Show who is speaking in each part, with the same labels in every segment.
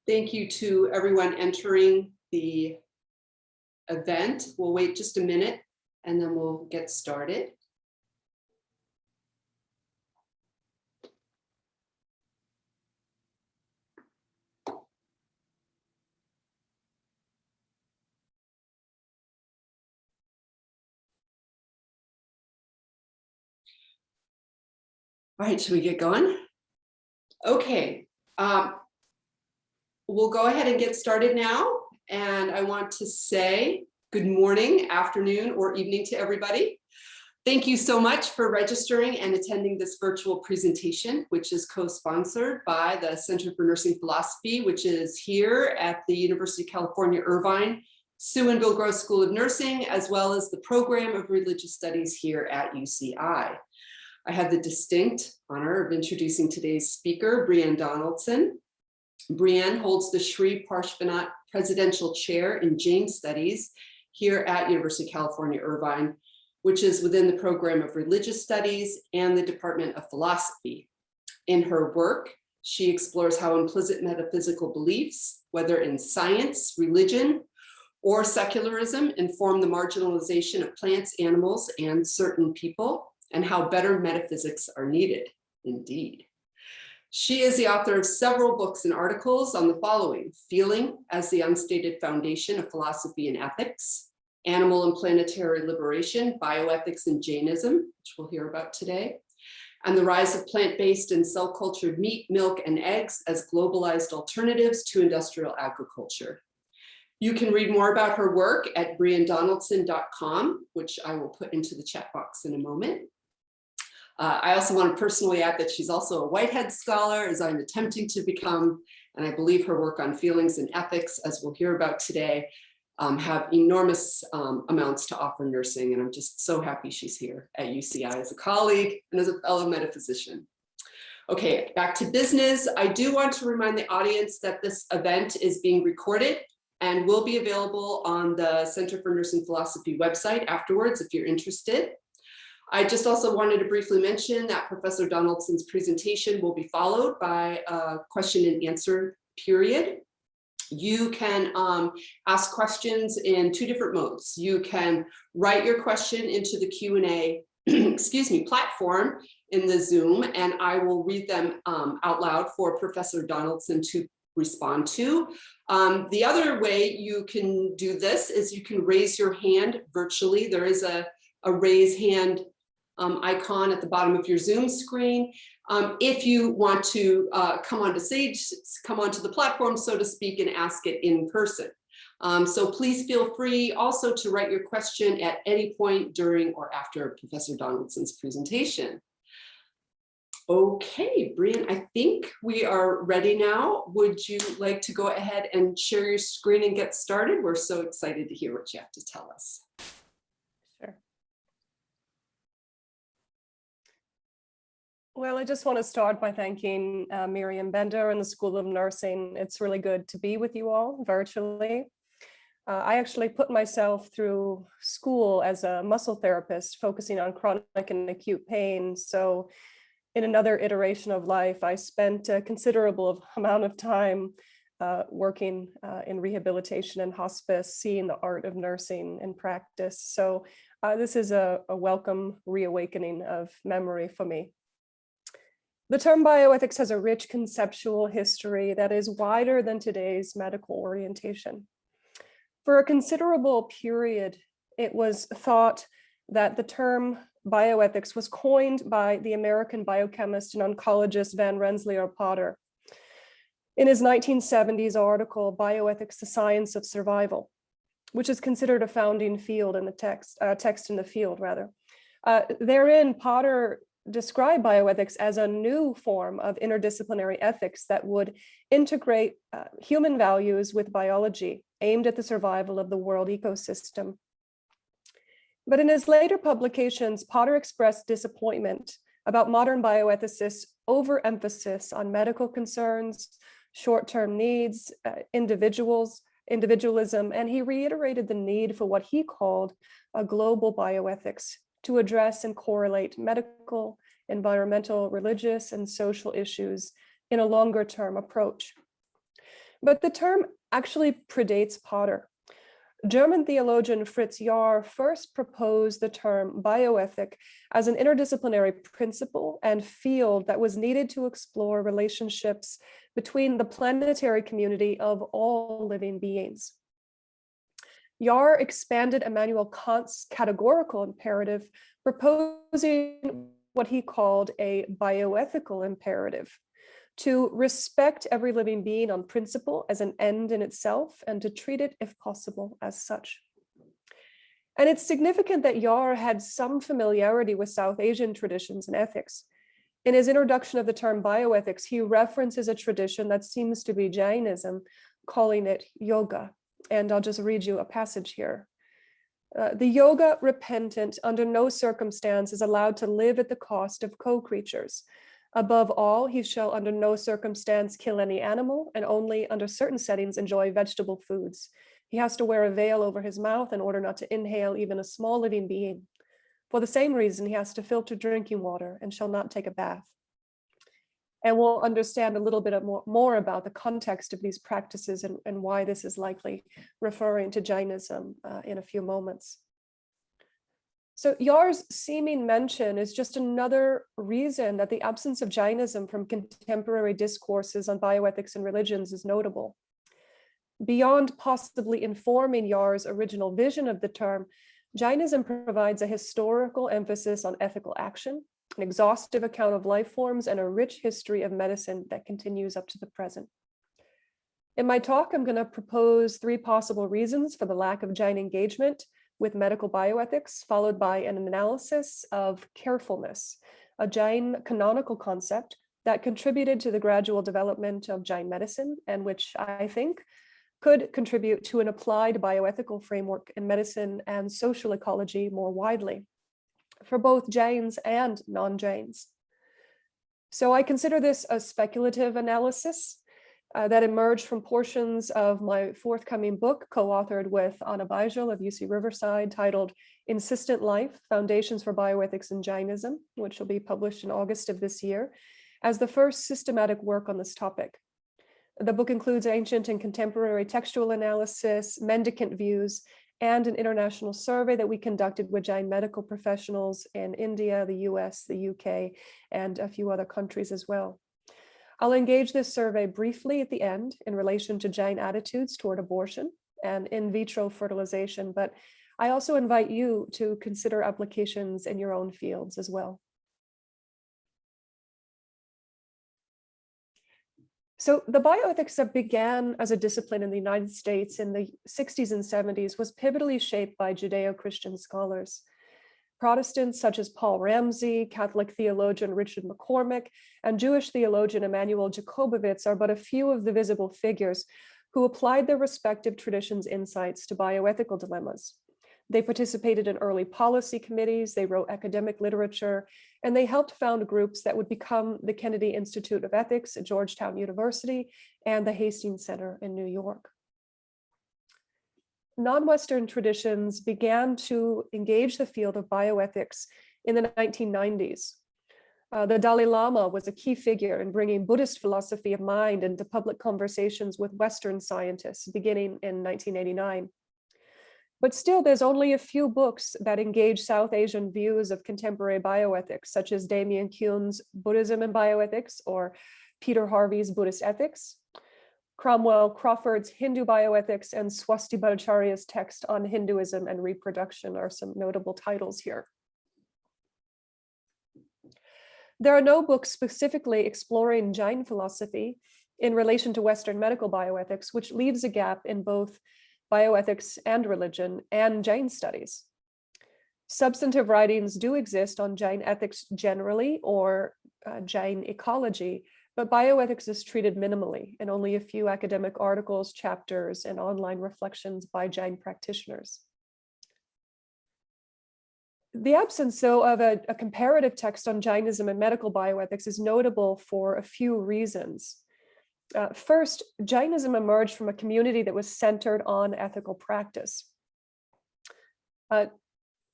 Speaker 1: Thank you to everyone entering the event. We'll wait just a minute and then we'll get started. All right, should we get going? Okay, we'll go ahead and get started now. And I want to say good morning, afternoon, or evening to everybody. Thank you so much for registering and attending this virtual presentation, which is co-sponsored by the Center for Nursing Philosophy, which is here at the University of California, Irvine, Sue and Bill Gross School of Nursing, as well as the Program of Religious Studies here at UCI. I have the distinct honor of introducing today's speaker, Brianne Donaldson. Brianne holds the Shri Parshvanath Presidential Chair in Jain Studies here at University of California, Irvine, which is within the Program of Religious Studies and the Department of Philosophy. In her work, she explores how implicit metaphysical beliefs, whether in science, religion, or secularism, inform the marginalization of plants, animals, and certain people, and how better metaphysics are needed, indeed. She is the author of several books and articles on the following: Feeling as the Unstated Foundation of Philosophy and Ethics, Animal and Planetary Liberation, Bioethics and Jainism, which we'll hear about today, and the Rise of Plant-Based and Cell-Cultured Meat, Milk, and Eggs as Globalized Alternatives to Industrial Agriculture. You can read more about her work at briannedonaldson.com, which I will put into the chat box in a moment. I also want to personally add that she's also a Whitehead Scholar, as I'm attempting to become, and I believe her work on feelings and ethics, as we'll hear about today, have enormous amounts to offer nursing, and I'm just so happy she's here at UCI as a colleague and as a fellow metaphysician. Okay, back to business. I do want to remind the audience that this event is being recorded and will be available on the Center for Nursing Philosophy website afterwards if you're interested. I just also wanted to briefly mention that Professor Donaldson's presentation will be followed by a question and answer period. You can ask questions in two different modes. You can write your question into the Q&A platform in the Zoom, and I will read them out loud for Professor Donaldson to respond to. The other way you can do this is you can raise your hand virtually. There is a raise hand icon at the bottom of your Zoom screen. If you want to come onto the platform, so to speak, and ask it in person. So please feel free also to write your question at any point during or after Professor Donaldson's presentation. Okay, Brianne, I think we are ready now. Would you like to go ahead and share your screen and get started? We're so excited to hear what you have to tell us.
Speaker 2: Sure. Well, I just want to start by thanking Miriam Bender and the School of Nursing. It's really good to be with you all virtually. I actually put myself through school as a muscle therapist, focusing on chronic and acute pain. So in another iteration of life, I spent a considerable amount of time working in rehabilitation and hospice, seeing the art of nursing in practice. So this is a welcome reawakening of memory for me. The term bioethics has a rich conceptual history that is wider than today's medical orientation. For a considerable period, it was thought that the term bioethics was coined by the American biochemist and oncologist Van Rensselaer Potter in his 1970s article, Bioethics, the Science of Survival, which is considered a founding field in the text in the field, rather. Therein, Potter described bioethics as a new form of interdisciplinary ethics that would integrate human values with biology, aimed at the survival of the world ecosystem. But in his later publications, Potter expressed disappointment about modern bioethicists' overemphasis on medical concerns, short-term needs, individualism, and he reiterated the need for what he called a global bioethics to address and correlate medical, environmental, religious, and social issues in a longer-term approach. But the term actually predates Potter. German theologian Fritz Jahr first proposed the term bioethic as an interdisciplinary principle and field that was needed to explore relationships between the planetary community of all living beings. Jahr expanded Immanuel Kant's categorical imperative, proposing what he called a bioethical imperative, to respect every living being on principle as an end in itself and to treat it, if possible, as such. And it's significant that Jahr had some familiarity with South Asian traditions and ethics. In his introduction of the term bioethics, he references a tradition that seems to be Jainism, calling it yoga. And I'll just read you a passage here. The yoga repentant under no circumstance is allowed to live at the cost of co-creatures. Above all, he shall under no circumstance kill any animal and only under certain settings enjoy vegetable foods. He has to wear a veil over his mouth in order not to inhale even a small living being. For the same reason, he has to filter drinking water and shall not take a bath. And we'll understand a little bit more about the context of these practices and why this is likely referring to Jainism in a few moments. So Jahr's seeming mention is just another reason that the absence of Jainism from contemporary discourses on bioethics and religions is notable. Beyond possibly informing Jahr's original vision of the term, Jainism provides a historical emphasis on ethical action, an exhaustive account of life forms, and a rich history of medicine that continues up to the present. In my talk, I'm going to propose 3 possible reasons for the lack of Jain engagement with medical bioethics, followed by an analysis of carefulness, a Jain canonical concept that contributed to the gradual development of Jain medicine, and which I think could contribute to an applied bioethical framework in medicine and social ecology more widely, for both Jains and non-Jains. So I consider this a speculative analysis that emerged from portions of my forthcoming book, co-authored with Anna Bijel of UC Riverside, titled Insistent Life, Foundations for Bioethics and Jainism, which will be published in August of this year, as the first systematic work on this topic. The book includes ancient and contemporary textual analysis, mendicant views, and an international survey that we conducted with Jain medical professionals in India, the US, the UK, and a few other countries as well. I'll engage this survey briefly at the end in relation to Jain attitudes toward abortion and in vitro fertilization, but I also invite you to consider applications in your own fields as well. So the bioethics that began as a discipline in the United States in the 60s and 70s was pivotally shaped by Judeo-Christian scholars. Protestants such as Paul Ramsey, Catholic theologian Richard McCormick, and Jewish theologian Emanuel Jacobowitz are but a few of the visible figures who applied their respective traditions' insights to bioethical dilemmas. They participated in early policy committees, they wrote academic literature, and they helped found groups that would become the Kennedy Institute of Ethics at Georgetown University and the Hastings Center in New York. Non-Western traditions began to engage the field of bioethics in the 1990s. The Dalai Lama was a key figure in bringing Buddhist philosophy of mind into public conversations with Western scientists beginning in 1989. But still, there's only a few books that engage South Asian views of contemporary bioethics, such as Damien Kuhn's Buddhism and Bioethics or Peter Harvey's Buddhist Ethics. Cromwell Crawford's Hindu Bioethics and Swasti Bhattacharya's text on Hinduism and reproduction are some notable titles here. There are no books specifically exploring Jain philosophy in relation to Western medical bioethics, which leaves a gap in both bioethics and religion and Jain studies. Substantive writings do exist on Jain ethics generally or Jain ecology, but bioethics is treated minimally in only a few academic articles, chapters, and online reflections by Jain practitioners. The absence, though, of a comparative text on Jainism and medical bioethics is notable for a few reasons. First, Jainism emerged from a community that was centered on ethical practice.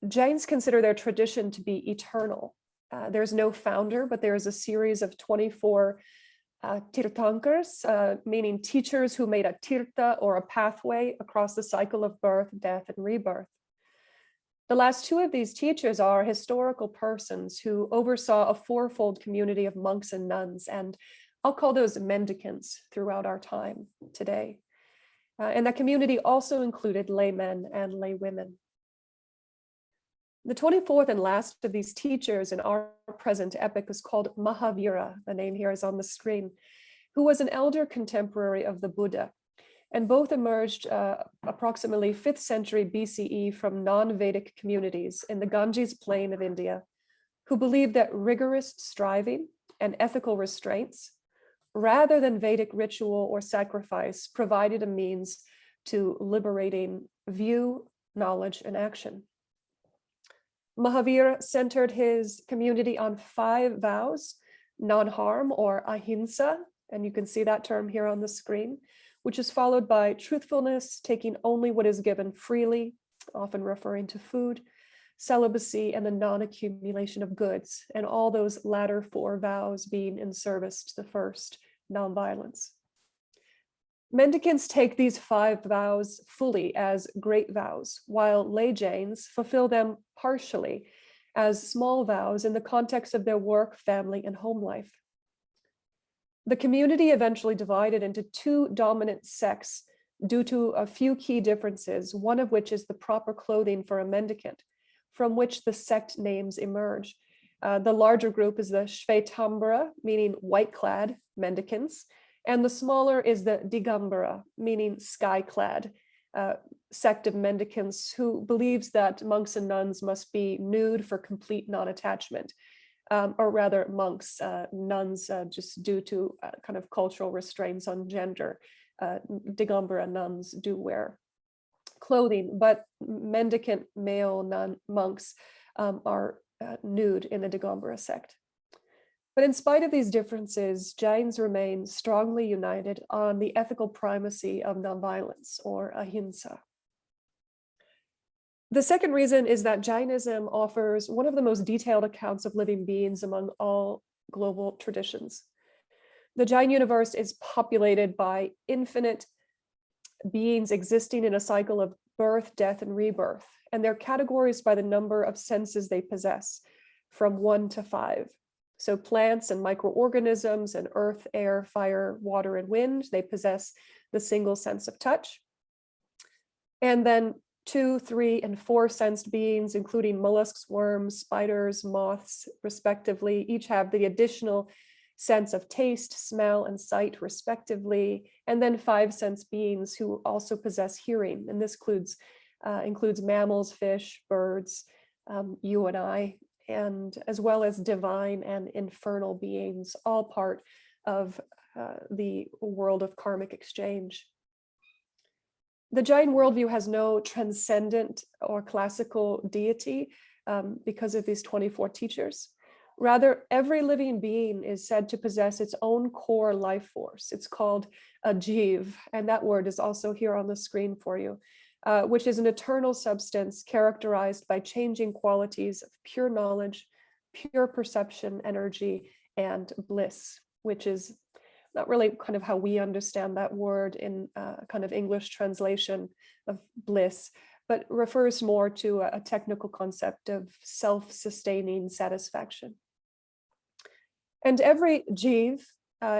Speaker 2: Jains consider their tradition to be eternal. There's no founder, but there is a series of 24 Tirthankars, meaning teachers who made a tirtha or a pathway across the cycle of birth, death, and rebirth. The last two of these teachers are historical persons who oversaw a fourfold community of monks and nuns, and I'll call those mendicants throughout our time today. And that community also included laymen and laywomen. The 24th and last of these teachers in our present epic is called Mahavira, the name here is on the screen, who was an elder contemporary of the Buddha. And both emerged approximately 5th century BCE from non-Vedic communities in the Ganges plain of India, who believed that rigorous striving and ethical restraints, rather than Vedic ritual or sacrifice, provided a means to liberating view, knowledge, and action. Mahavir centered his community on 5 vows: non-harm or ahimsa, and you can see that term here on the screen, which is followed by truthfulness, taking only what is given freely, often referring to food, celibacy, and the non-accumulation of goods, and all those latter 4 vows being in service to the first, nonviolence. Mendicants take these 5 vows fully as great vows, while lay Jains fulfill them partially as small vows in the context of their work, family, and home life. The community eventually divided into 2 dominant sects due to a few key differences, one of which is the proper clothing for a mendicant, from which the sect names emerge. The larger group is the Shvetambara, meaning white-clad mendicants, and the smaller is the Digambara, meaning sky-clad sect of mendicants who believes that monks and nuns must be nude for complete non-attachment, or rather monks, nuns just due to kind of cultural restraints on gender. Digambara nuns do wear clothing, but mendicant male nun monks are nude in the Digambara sect. But in spite of these differences, Jains remain strongly united on the ethical primacy of nonviolence, or ahimsa. The second reason is that Jainism offers one of the most detailed accounts of living beings among all global traditions. The Jain universe is populated by infinite beings existing in a cycle of birth, death, and rebirth, and they're categorized by the number of senses they possess, from 1 to 5. So plants and microorganisms and earth, air, fire, water, and wind, they possess the single sense of touch. And then 2, 3, and 4 sensed beings, including mollusks, worms, spiders, moths, respectively, each have the additional sense of taste, smell, and sight, respectively. And then 5 sense beings who also possess hearing. And this includes mammals, fish, birds, you and I, and as well as divine and infernal beings, all part of the world of karmic exchange. The Jain worldview has no transcendent or classical deity because of these 24 teachers. Rather, every living being is said to possess its own core life force. It's called a jiv, and that word is also here on the screen for you, which is an eternal substance characterized by changing qualities of pure knowledge, pure perception, energy, and bliss, which is not really kind of how we understand that word in kind of English translation of bliss, but refers more to a technical concept of self-sustaining satisfaction. And every jiv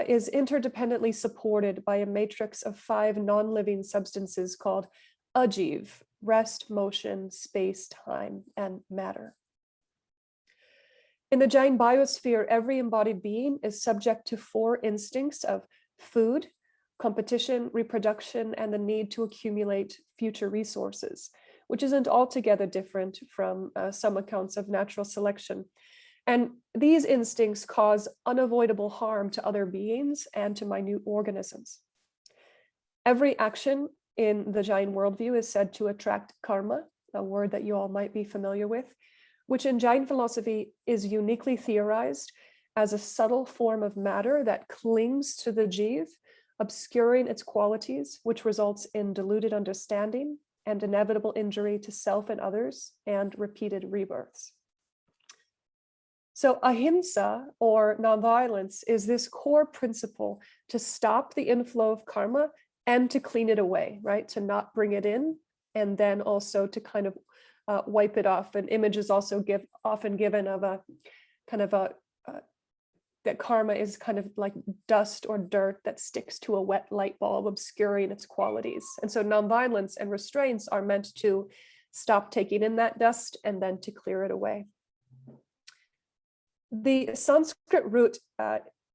Speaker 2: is interdependently supported by a matrix of 5 non-living substances called ajiv: rest, motion, space, time, and matter. In the Jain biosphere, every embodied being is subject to 4 instincts of food, competition, reproduction, and the need to accumulate future resources, which isn't altogether different from some accounts of natural selection. And these instincts cause unavoidable harm to other beings and to minute organisms. Every action in the Jain worldview is said to attract karma, a word that you all might be familiar with, which in Jain philosophy is uniquely theorized as a subtle form of matter that clings to the jiv, obscuring its qualities, which results in diluted understanding and inevitable injury to self and others, and repeated rebirths. So ahimsa, or nonviolence, is this core principle to stop the inflow of karma and to clean it away, right? To not bring it in, and then also to kind of wipe it off. An image is also often given of a kind of that karma is kind of like dust or dirt that sticks to a wet light bulb, obscuring its qualities. And so nonviolence and restraints are meant to stop taking in that dust and then to clear it away. The Sanskrit root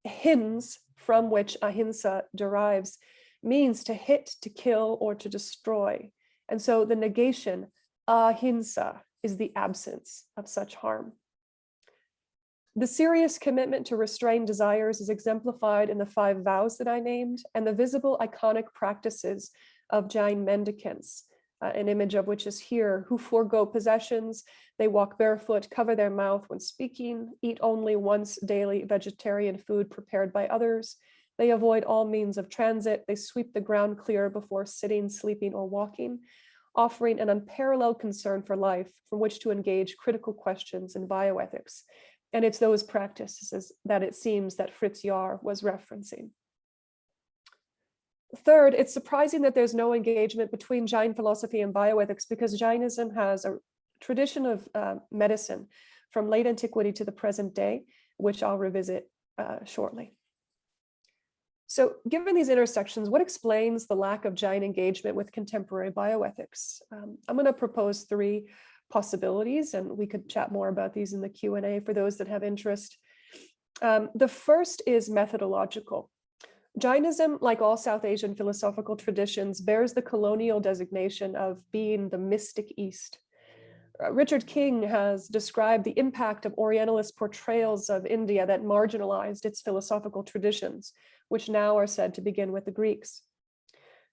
Speaker 2: hins, from which ahimsa derives, means to hit, to kill, or to destroy. And so the negation, ahimsa, is the absence of such harm. The serious commitment to restrain desires is exemplified in the 5 vows that I named and the visible iconic practices of Jain mendicants, an image of which is here, who forego possessions, they walk barefoot, cover their mouth when speaking, eat only once daily vegetarian food prepared by others. They avoid all means of transit. They sweep the ground clear before sitting, sleeping, or walking, offering an unparalleled concern for life from which to engage critical questions in bioethics. And it's those practices that it seems that Fritz Jahr was referencing. Third, it's surprising that there's no engagement between Jain philosophy and bioethics, because Jainism has a tradition of medicine from late antiquity to the present day, which I'll revisit shortly. So given these intersections, what explains the lack of Jain engagement with contemporary bioethics? I'm going to propose 3 possibilities, and we could chat more about these in the Q&A for those that have interest. The first is methodological. Jainism, like all South Asian philosophical traditions, bears the colonial designation of being the mystic East. Richard King has described the impact of Orientalist portrayals of India that marginalized its philosophical traditions, which now are said to begin with the Greeks.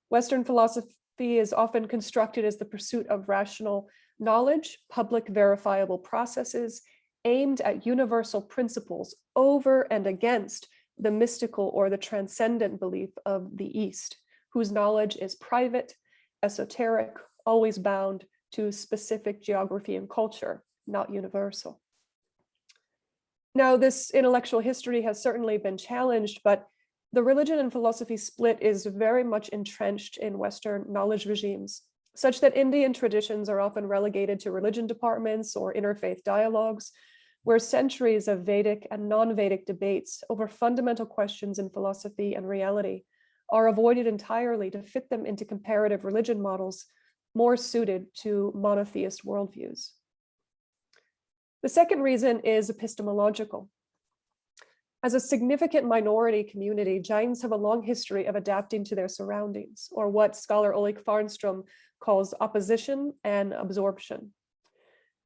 Speaker 2: Western philosophy is often constructed as the pursuit of rational knowledge, public verifiable processes aimed at universal principles over and against the mystical or the transcendent belief of the East, whose knowledge is private, esoteric, always bound to specific geography and culture, not universal. Now, this intellectual history has certainly been challenged, but the religion and philosophy split is very much entrenched in Western knowledge regimes, such that Indian traditions are often relegated to religion departments or interfaith dialogues, where centuries of Vedic and non-Vedic debates over fundamental questions in philosophy and reality are avoided entirely to fit them into comparative religion models more suited to monotheist worldviews. The second reason is epistemological. As a significant minority community, Jains have a long history of adapting to their surroundings, or what scholar Ulrich Farnstrom calls opposition and absorption.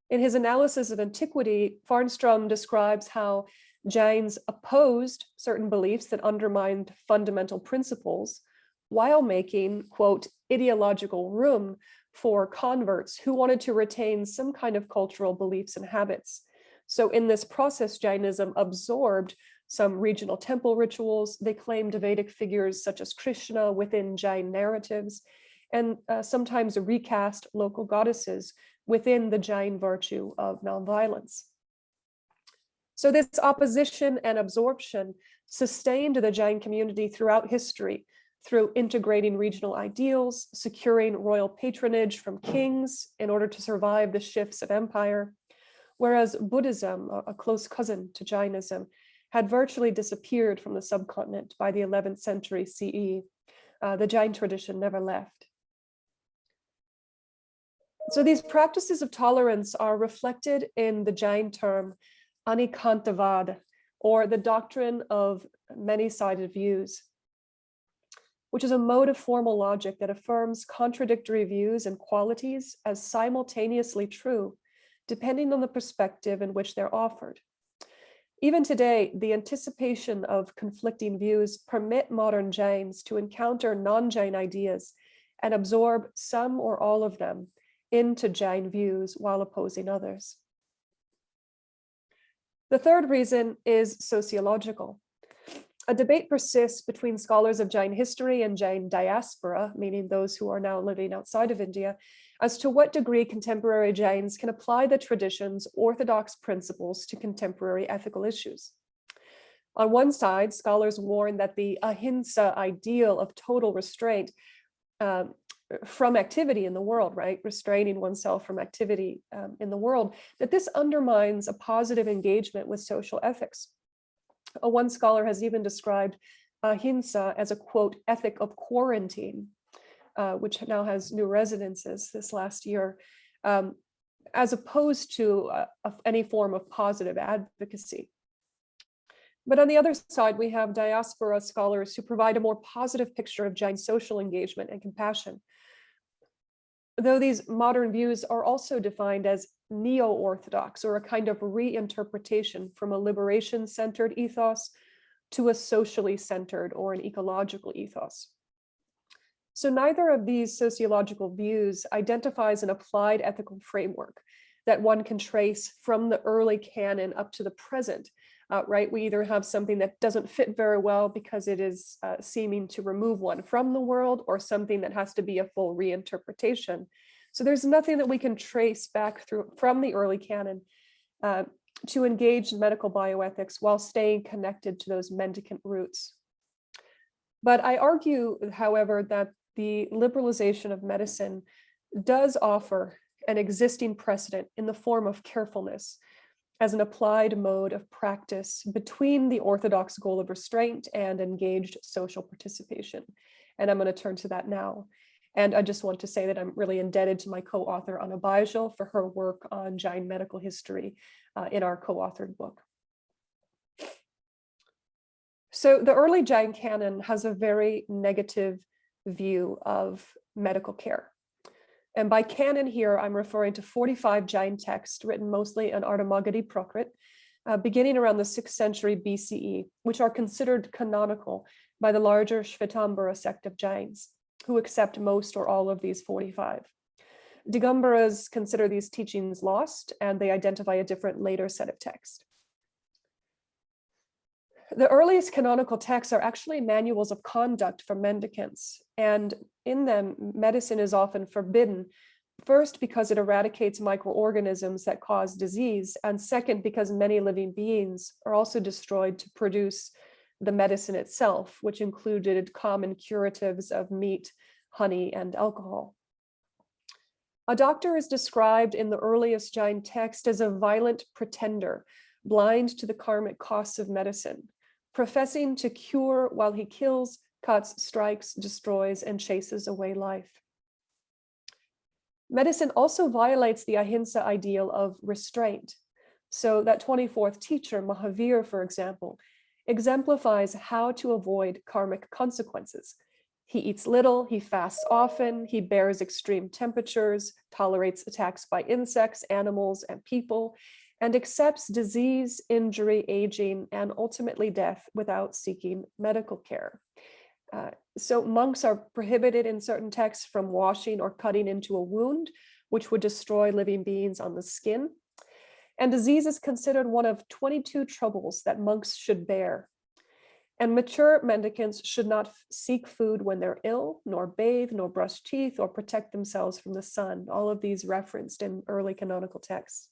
Speaker 2: In his analysis of antiquity, Farnstrom describes how Jains opposed certain beliefs that undermined fundamental principles while making, quote, ideological room for converts who wanted to retain some kind of cultural beliefs and habits. So in this process, Jainism absorbed some regional temple rituals. They claimed Vedic figures such as Krishna within Jain narratives, and sometimes recast local goddesses within the Jain virtue of nonviolence. So this opposition and absorption sustained the Jain community throughout history through integrating regional ideals, securing royal patronage from kings in order to survive the shifts of empire, whereas Buddhism, a close cousin to Jainism, had virtually disappeared from the subcontinent by the 11th century CE. The Jain tradition never left. So these practices of tolerance are reflected in the Jain term anikantavad, or the doctrine of many-sided views, which is a mode of formal logic that affirms contradictory views and qualities as simultaneously true, depending on the perspective in which they're offered. Even today, the anticipation of conflicting views permit modern Jains to encounter non-Jain ideas and absorb some or all of them into Jain views while opposing others. The third reason is sociological. A debate persists between scholars of Jain history and Jain diaspora, meaning those who are now living outside of India, as to what degree contemporary Jains can apply the tradition's orthodox principles to contemporary ethical issues. On one side, scholars warn that the ahimsa ideal of total restraint from activity in the world, right, restraining oneself from activity in the world, that this undermines a positive engagement with social ethics. One scholar has even described ahimsa as a, quote, ethic of quarantine, which now has new resonances this last year, as opposed to any form of positive advocacy. But on the other side, we have diaspora scholars who provide a more positive picture of Jain social engagement and compassion. Though these modern views are also defined as neo-orthodox, or a kind of reinterpretation from a liberation-centered ethos to a socially centered or an ecological ethos. So neither of these sociological views identifies an applied ethical framework that one can trace from the early canon up to the present. Right, we either have something that doesn't fit very well because it is seeming to remove one from the world, or something that has to be a full reinterpretation. So there's nothing that we can trace back through from the early canon to engage in medical bioethics while staying connected to those mendicant roots. But I argue, however, that the liberalization of medicine does offer an existing precedent in the form of carefulness as an applied mode of practice between the orthodox goal of restraint and engaged social participation. And I'm going to turn to that now. And I just want to say that I'm really indebted to my co-author, Anna Bijl, for her work on Jain medical history in our co-authored book. So the early Jain canon has a very negative view of medical care. And by canon here, I'm referring to 45 Jain texts written mostly in Ardhamagadi Prakrit, beginning around the 6th century BCE, which are considered canonical by the larger Shvetambara sect of Jains, who accept most or all of these 45. Digambaras consider these teachings lost, and they identify a different later set of texts. The earliest canonical texts are actually manuals of conduct for mendicants, and in them, medicine is often forbidden, first because it eradicates microorganisms that cause disease, and second because many living beings are also destroyed to produce the medicine itself, which included common curatives of meat, honey, and alcohol. A doctor is described in the earliest Jain text as a violent pretender, blind to the karmic costs of medicine, professing to cure while he kills, cuts, strikes, destroys, and chases away life. Medicine also violates the ahimsa ideal of restraint. So that 24th teacher, Mahavir, for example, exemplifies how to avoid karmic consequences. He eats little, he fasts often, he bears extreme temperatures, tolerates attacks by insects, animals, and people, and accepts disease, injury, aging, and ultimately death without seeking medical care. So monks are prohibited in certain texts from washing or cutting into a wound, which would destroy living beings on the skin. And disease is considered one of 22 troubles that monks should bear. And mature mendicants should not seek food when they're ill, nor bathe, nor brush teeth, or protect themselves from the sun. All of these referenced in early canonical texts.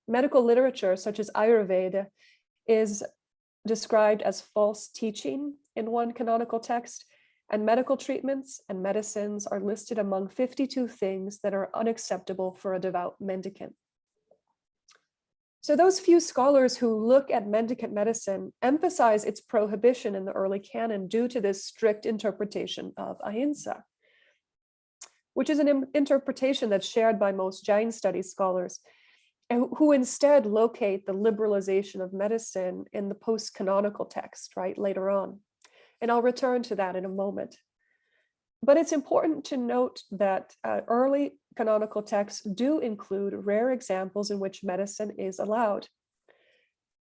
Speaker 2: Medical literature, such as Ayurveda, is described as false teaching in one canonical text, and medical treatments and medicines are listed among 52 things that are unacceptable for a devout mendicant. So those few scholars who look at mendicant medicine emphasize its prohibition in the early canon due to this strict interpretation of ahimsa, which is an interpretation that's shared by most Jain studies scholars, who instead locate the liberalization of medicine in the post-canonical text, right, later on. And I'll return to that in a moment. But it's important to note that early canonical texts do include rare examples in which medicine is allowed.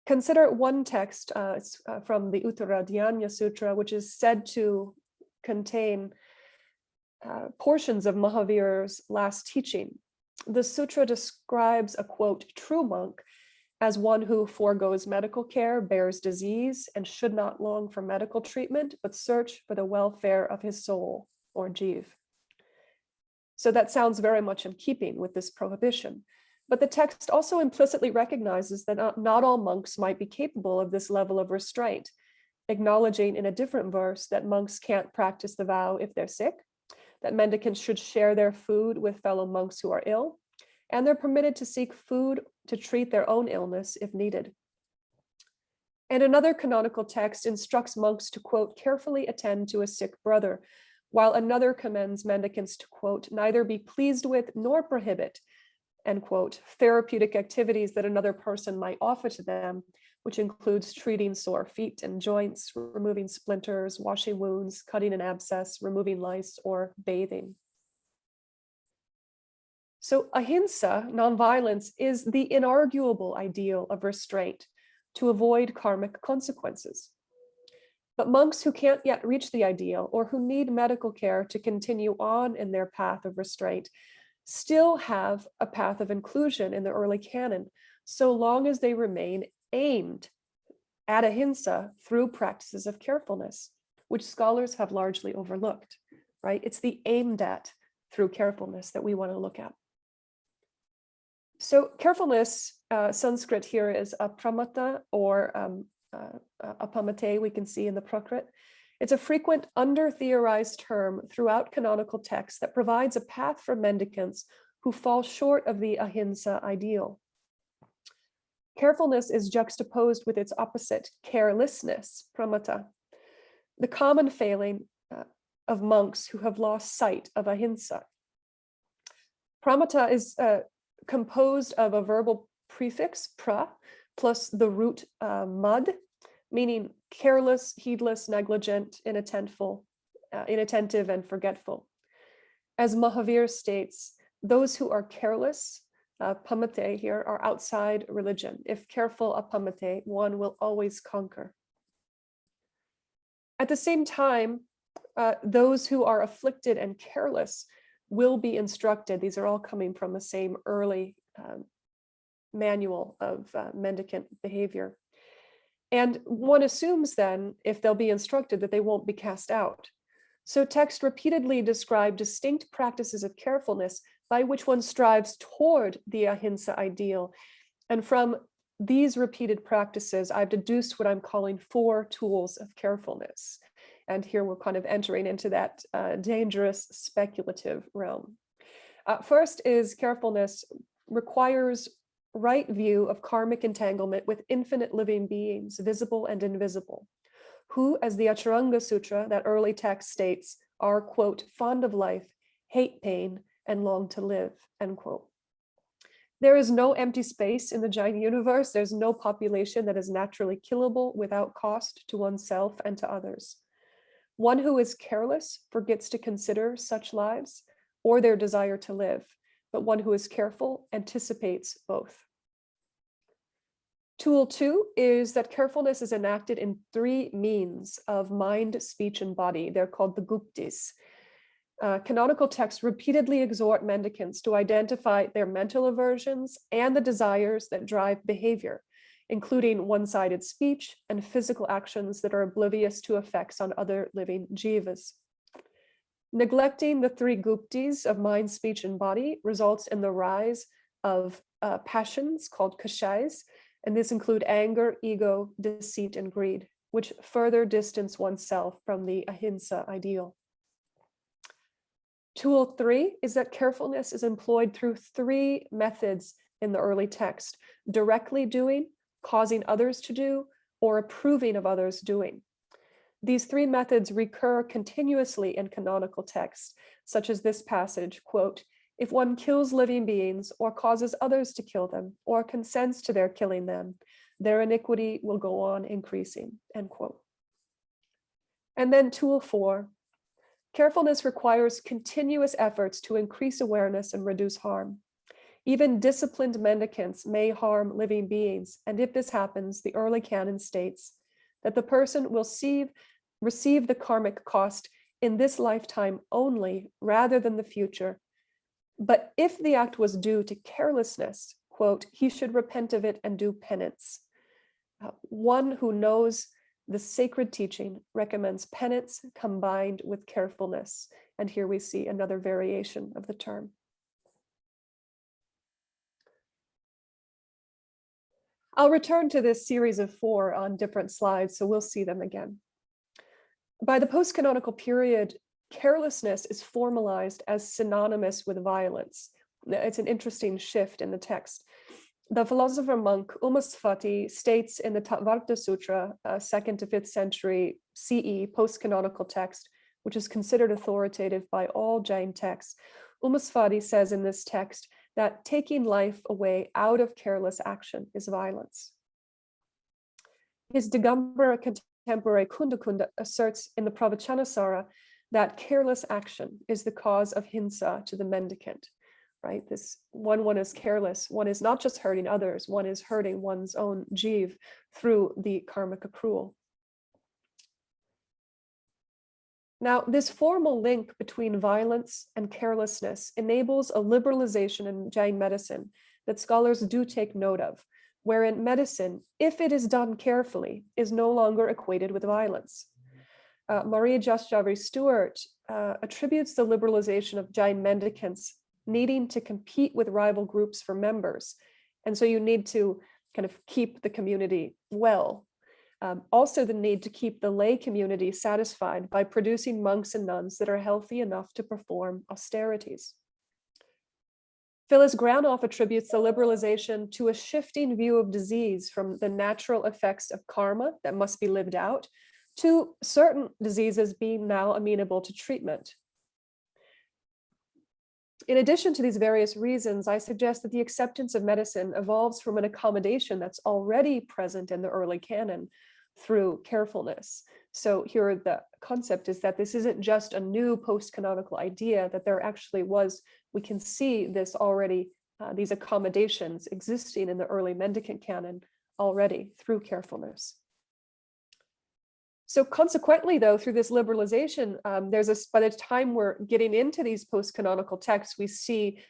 Speaker 2: Consider one text from the Uttaradhyana Sutra, which is said to contain portions of Mahavir's last teaching. The sutra describes a, quote, true monk as one who forgoes medical care, bears disease, and should not long for medical treatment, but search for the welfare of his soul, or jiv. So that sounds very much in keeping with this prohibition. But the text also implicitly recognizes that not all monks might be capable of this level of restraint, acknowledging in a different verse that monks can't practice the vow if they're sick, that mendicants should share their food with fellow monks who are ill, and they're permitted to seek food to treat their own illness if needed. And another canonical text instructs monks to, quote, carefully attend to a sick brother, while another commends mendicants to, quote, neither be pleased with nor prohibit, end quote, therapeutic activities that another person might offer to them, which includes treating sore feet and joints, removing splinters, washing wounds, cutting an abscess, removing lice, or bathing. So ahimsa, nonviolence, is the inarguable ideal of restraint to avoid karmic consequences. But monks who can't yet reach the ideal or who need medical care to continue on in their path of restraint still have a path of inclusion in the early canon, so long as they remain aimed at ahimsa through practices of carefulness, which scholars have largely overlooked, right? It's the aimed at through carefulness that we want to look at. So carefulness, Sanskrit here is apramata or apamate, we can see in the Prakrit. It's a frequent under-theorized term throughout canonical texts that provides a path for mendicants who fall short of the ahimsa ideal. Carefulness is juxtaposed with its opposite, carelessness, pramata, the common failing of monks who have lost sight of ahimsa. Pramata is composed of a verbal prefix, pra, plus the root mud, meaning careless, heedless, negligent, inattentive, and forgetful. As Mahavir states, those who are careless, pamate here, are outside religion. If careful apamate, one will always conquer. At the same time, those who are afflicted and careless will be instructed. These are all coming from the same early manual of mendicant behavior. And one assumes then, if they'll be instructed, that they won't be cast out. So text repeatedly describe distinct practices of carefulness by which one strives toward the ahimsa ideal. And from these repeated practices, I've deduced what I'm calling 4 tools of carefulness. And here we're kind of entering into that dangerous speculative realm. First is carefulness requires right view of karmic entanglement with infinite living beings, visible and invisible, who, as the Acharanga Sutra, that early text states, are, quote, fond of life, hate pain, and long to live, end quote. There is no empty space in the Jain universe. There's no population that is naturally killable without cost to oneself and to others. One who is careless forgets to consider such lives or their desire to live, but one who is careful anticipates both. Tool 2 is that carefulness is enacted in 3 means of mind, speech, and body. They're called the guptis. Canonical texts repeatedly exhort mendicants to identify their mental aversions and the desires that drive behavior, including one-sided speech and physical actions that are oblivious to effects on other living jivas. Neglecting the 3 guptis of mind, speech, and body results in the rise of passions called kashais, and this include anger, ego, deceit, and greed, which further distance oneself from the ahimsa ideal. Tool 3 is that carefulness is employed through 3 methods in the early text: directly doing, causing others to do, or approving of others doing. These 3 methods recur continuously in canonical texts, such as this passage, quote, if one kills living beings or causes others to kill them or consents to their killing them, their iniquity will go on increasing, end quote. And then tool 4, carefulness requires continuous efforts to increase awareness and reduce harm. Even disciplined mendicants may harm living beings, and if this happens, the early canon states that the person will receive the karmic cost in this lifetime only rather than the future. But if the act was due to carelessness, quote, he should repent of it and do penance. One who knows the sacred teaching recommends penance combined with carefulness And here we see another variation of the term. I'll return to this series of 4 on different slides, so we'll see them again. By the post-canonical period, carelessness is formalized as synonymous with violence. It's an interesting shift in the text. The philosopher monk Umasvati states in the Tattvartha Sutra, 2nd to 5th century CE post-canonical text, which is considered authoritative by all Jain texts. Umasvati says in this text that taking life away out of careless action is violence. His Digambara contemporary Kundakunda asserts in the Pravachanasara that careless action is the cause of ahimsa to the mendicant. Right? This one is careless, one is not just hurting others, one is hurting one's own jiv through the karmic accrual. Now, this formal link between violence and carelessness enables a liberalization in Jain medicine that scholars do take note of, wherein medicine, if it is done carefully, is no longer equated with violence. Maria Jasjavi Stewart attributes the liberalization of Jain mendicants needing to compete with rival groups for members. And so you need to kind of keep the community well. Also the need to keep the lay community satisfied by producing monks and nuns that are healthy enough to perform austerities. Phyllis Granoff attributes the liberalization to a shifting view of disease from the natural effects of karma that must be lived out to certain diseases being now amenable to treatment. In addition to these various reasons, I suggest that the acceptance of medicine evolves from an accommodation that's already present in the early canon through carefulness. So here the concept is that this isn't just a new post-canonical idea, that there actually was, we can see this already, these accommodations existing in the early mendicant canon already through carefulness. So consequently, though, through this liberalization, by the time we're getting into these post-canonical texts, we see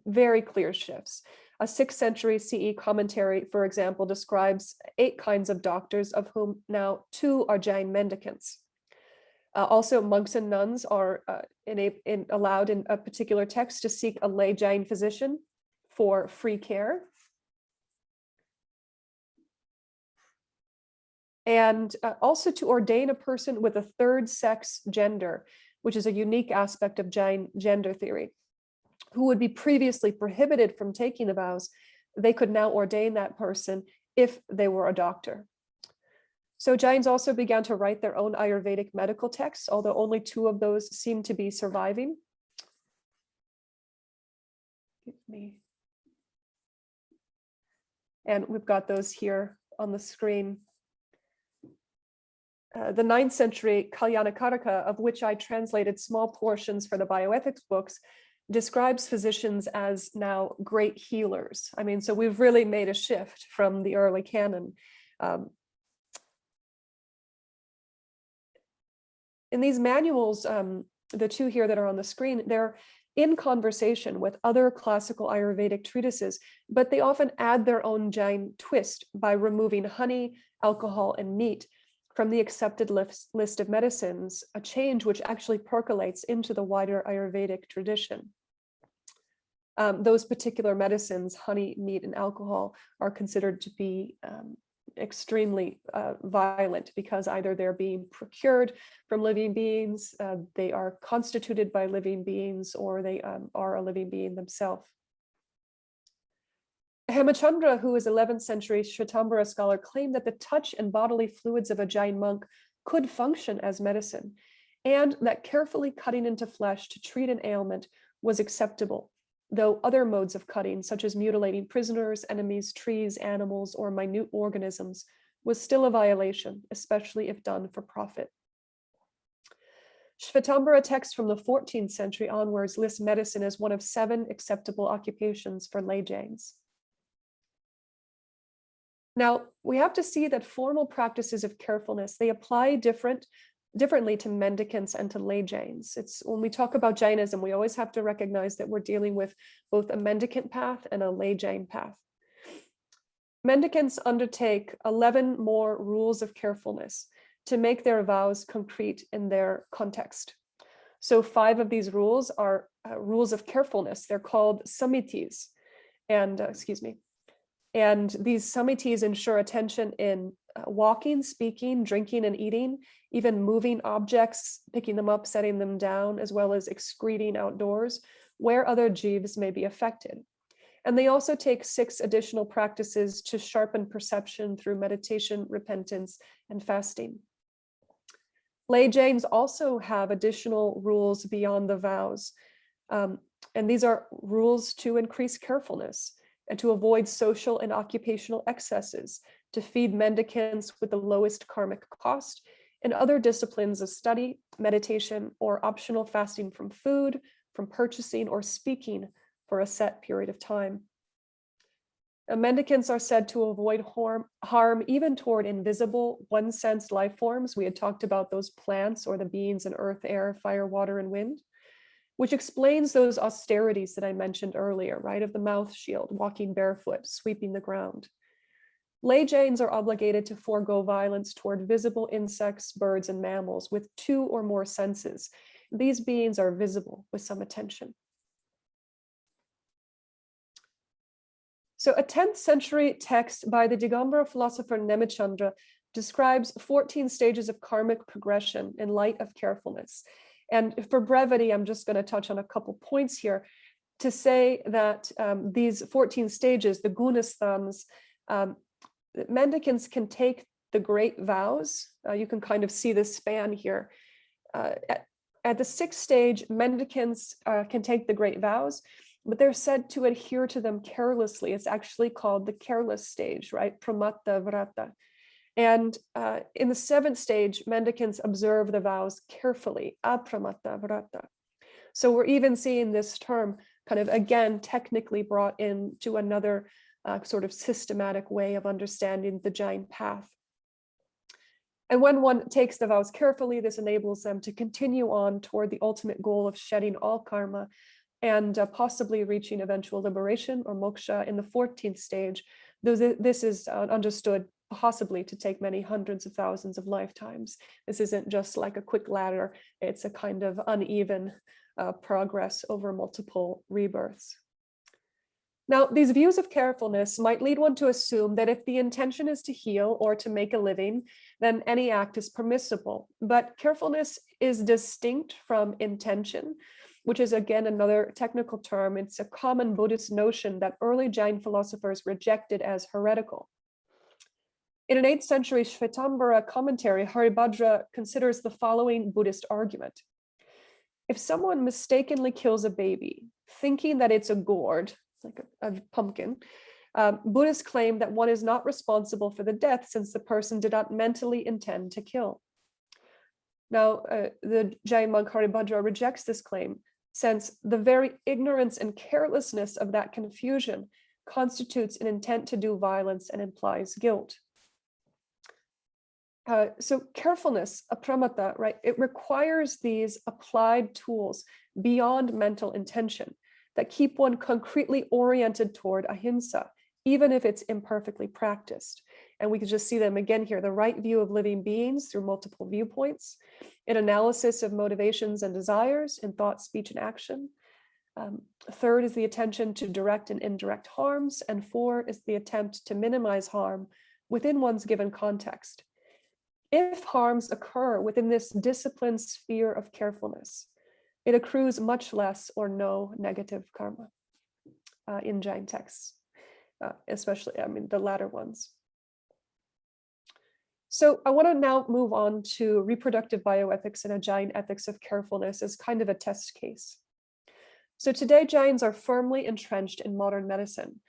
Speaker 2: very clear shifts. A 6th century CE commentary, for example, describes 8 kinds of doctors, of whom now 2 are Jain mendicants. Also, monks and nuns are allowed in a particular text to seek a lay Jain physician for free care. And also to ordain a person with a 3rd sex gender, which is a unique aspect of Jain gender theory, who would be previously prohibited from taking the vows. They could now ordain that person if they were a doctor. So Jains also began to write their own Ayurvedic medical texts, although only 2 of those seem to be surviving. And we've got those here on the screen. The 9th century Kalyanakaraka, of which I translated small portions for the bioethics books, describes physicians as now great healers. I mean, so we've really made a shift from the early canon. In these manuals, the 2 here that are on the screen, they're in conversation with other classical Ayurvedic treatises, but they often add their own Jain twist by removing honey, alcohol, and meat from the accepted list of medicines, a change which actually percolates into the wider Ayurvedic tradition. Those particular medicines, honey, meat, and alcohol, are considered to be extremely violent because either they're being procured from living beings, they are constituted by living beings, or they are a living being themselves. Hemachandra, who is 11th century Shvetambara scholar, claimed that the touch and bodily fluids of a Jain monk could function as medicine, and that carefully cutting into flesh to treat an ailment was acceptable, though other modes of cutting, such as mutilating prisoners, enemies, trees, animals, or minute organisms, was still a violation, especially if done for profit. Shvetambara texts from the 14th century onwards list medicine as one of 7 acceptable occupations for lay Jains. Now, we have to see that formal practices of carefulness, they apply differently to mendicants and to lay Jains. It's when we talk about Jainism, we always have to recognize that we're dealing with both a mendicant path and a lay Jain path. Mendicants undertake 11 more rules of carefulness to make their vows concrete in their context. So 5 of these rules are rules of carefulness. They're called samitis. And and these samitis ensure attention in walking, speaking, drinking, and eating, even moving objects, picking them up, setting them down, as well as excreting outdoors, where other jivas may be affected. And they also take 6 additional practices to sharpen perception through meditation, repentance, and fasting. Lay Jains also have additional rules beyond the vows. And these are rules to increase carefulness and to avoid social and occupational excesses, to feed mendicants with the lowest karmic cost, and other disciplines of study, meditation, or optional fasting from food, from purchasing, or speaking for a set period of time. Mendicants are said to avoid harm even toward invisible, one-sense life forms. We had talked about those plants or the beings in earth, air, fire, water, and wind, which explains those austerities that I mentioned earlier, right? Of the mouth shield, walking barefoot, sweeping the ground. Lay Jains are obligated to forego violence toward visible insects, birds, and mammals with 2 or more senses. These beings are visible with some attention. So a 10th century text by the Digambara philosopher Nemichandra describes 14 stages of karmic progression in light of carefulness. And for brevity, I'm just going to touch on a couple points here to say that these 14 stages, the gunasthans, mendicants can take the great vows. You can kind of see the span here. At the 6th stage, mendicants can take the great vows, but they're said to adhere to them carelessly. It's actually called the careless stage, right? Pramatta vrata. And in the 7th stage, mendicants observe the vows carefully, apramatta vrata. So we're even seeing this term kind of, again, technically brought into another sort of systematic way of understanding the Jain path. And when one takes the vows carefully, this enables them to continue on toward the ultimate goal of shedding all karma and possibly reaching eventual liberation or moksha in the 14th stage, though this is understood possibly to take many hundreds of thousands of lifetimes. This isn't just like a quick ladder, it's a kind of uneven progress over multiple rebirths. Now, these views of carefulness might lead one to assume that if the intention is to heal or to make a living, then any act is permissible. But carefulness is distinct from intention, which is again another technical term. It's a common Buddhist notion that early Jain philosophers rejected as heretical. In an 8th century Shvetambara commentary, Haribhadra considers the following Buddhist argument. If someone mistakenly kills a baby, thinking that it's a gourd, like a pumpkin, Buddhists claim that one is not responsible for the death since the person did not mentally intend to kill. Now, the Jain monk Haribhadra rejects this claim, since the very ignorance and carelessness of that confusion constitutes an intent to do violence and implies guilt. So carefulness, apramata, right? It requires these applied tools beyond mental intention that keep one concretely oriented toward ahimsa, even if it's imperfectly practiced. And we can just see them again here, the right view of living beings through multiple viewpoints, an analysis of motivations and desires in thought, speech, and action. 3rd is the attention to direct and indirect harms. And 4 is the attempt to minimize harm within one's given context. If harms occur within this disciplined sphere of carefulness, it accrues much less or no negative karma in Jain texts, especially, the latter ones. So I want to now move on to reproductive bioethics and a Jain ethics of carefulness as kind of a test case. So today, Jains are firmly entrenched in modern medicine.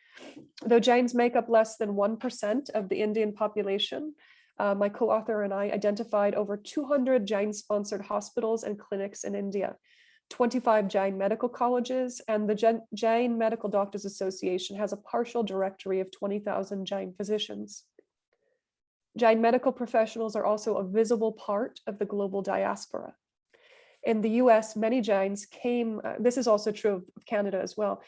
Speaker 2: Though Jains make up less than 1% of the Indian population, my co-author and I identified over 200 Jain-sponsored hospitals and clinics in India, 25 Jain medical colleges, and the Jain Medical Doctors Association has a partial directory of 20,000 Jain physicians. Jain medical professionals are also a visible part of the global diaspora. In the US, many Jains came, this is also true of Canada as well.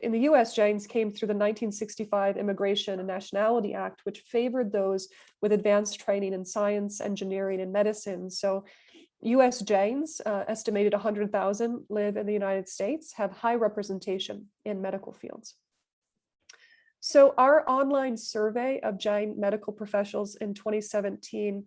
Speaker 2: In the US, Jains came through the 1965 Immigration and Nationality Act, which favored those with advanced training in science, engineering, and medicine. So US Jains, estimated 100,000, live in the United States, have high representation in medical fields. So our online survey of Jain medical professionals in 2017,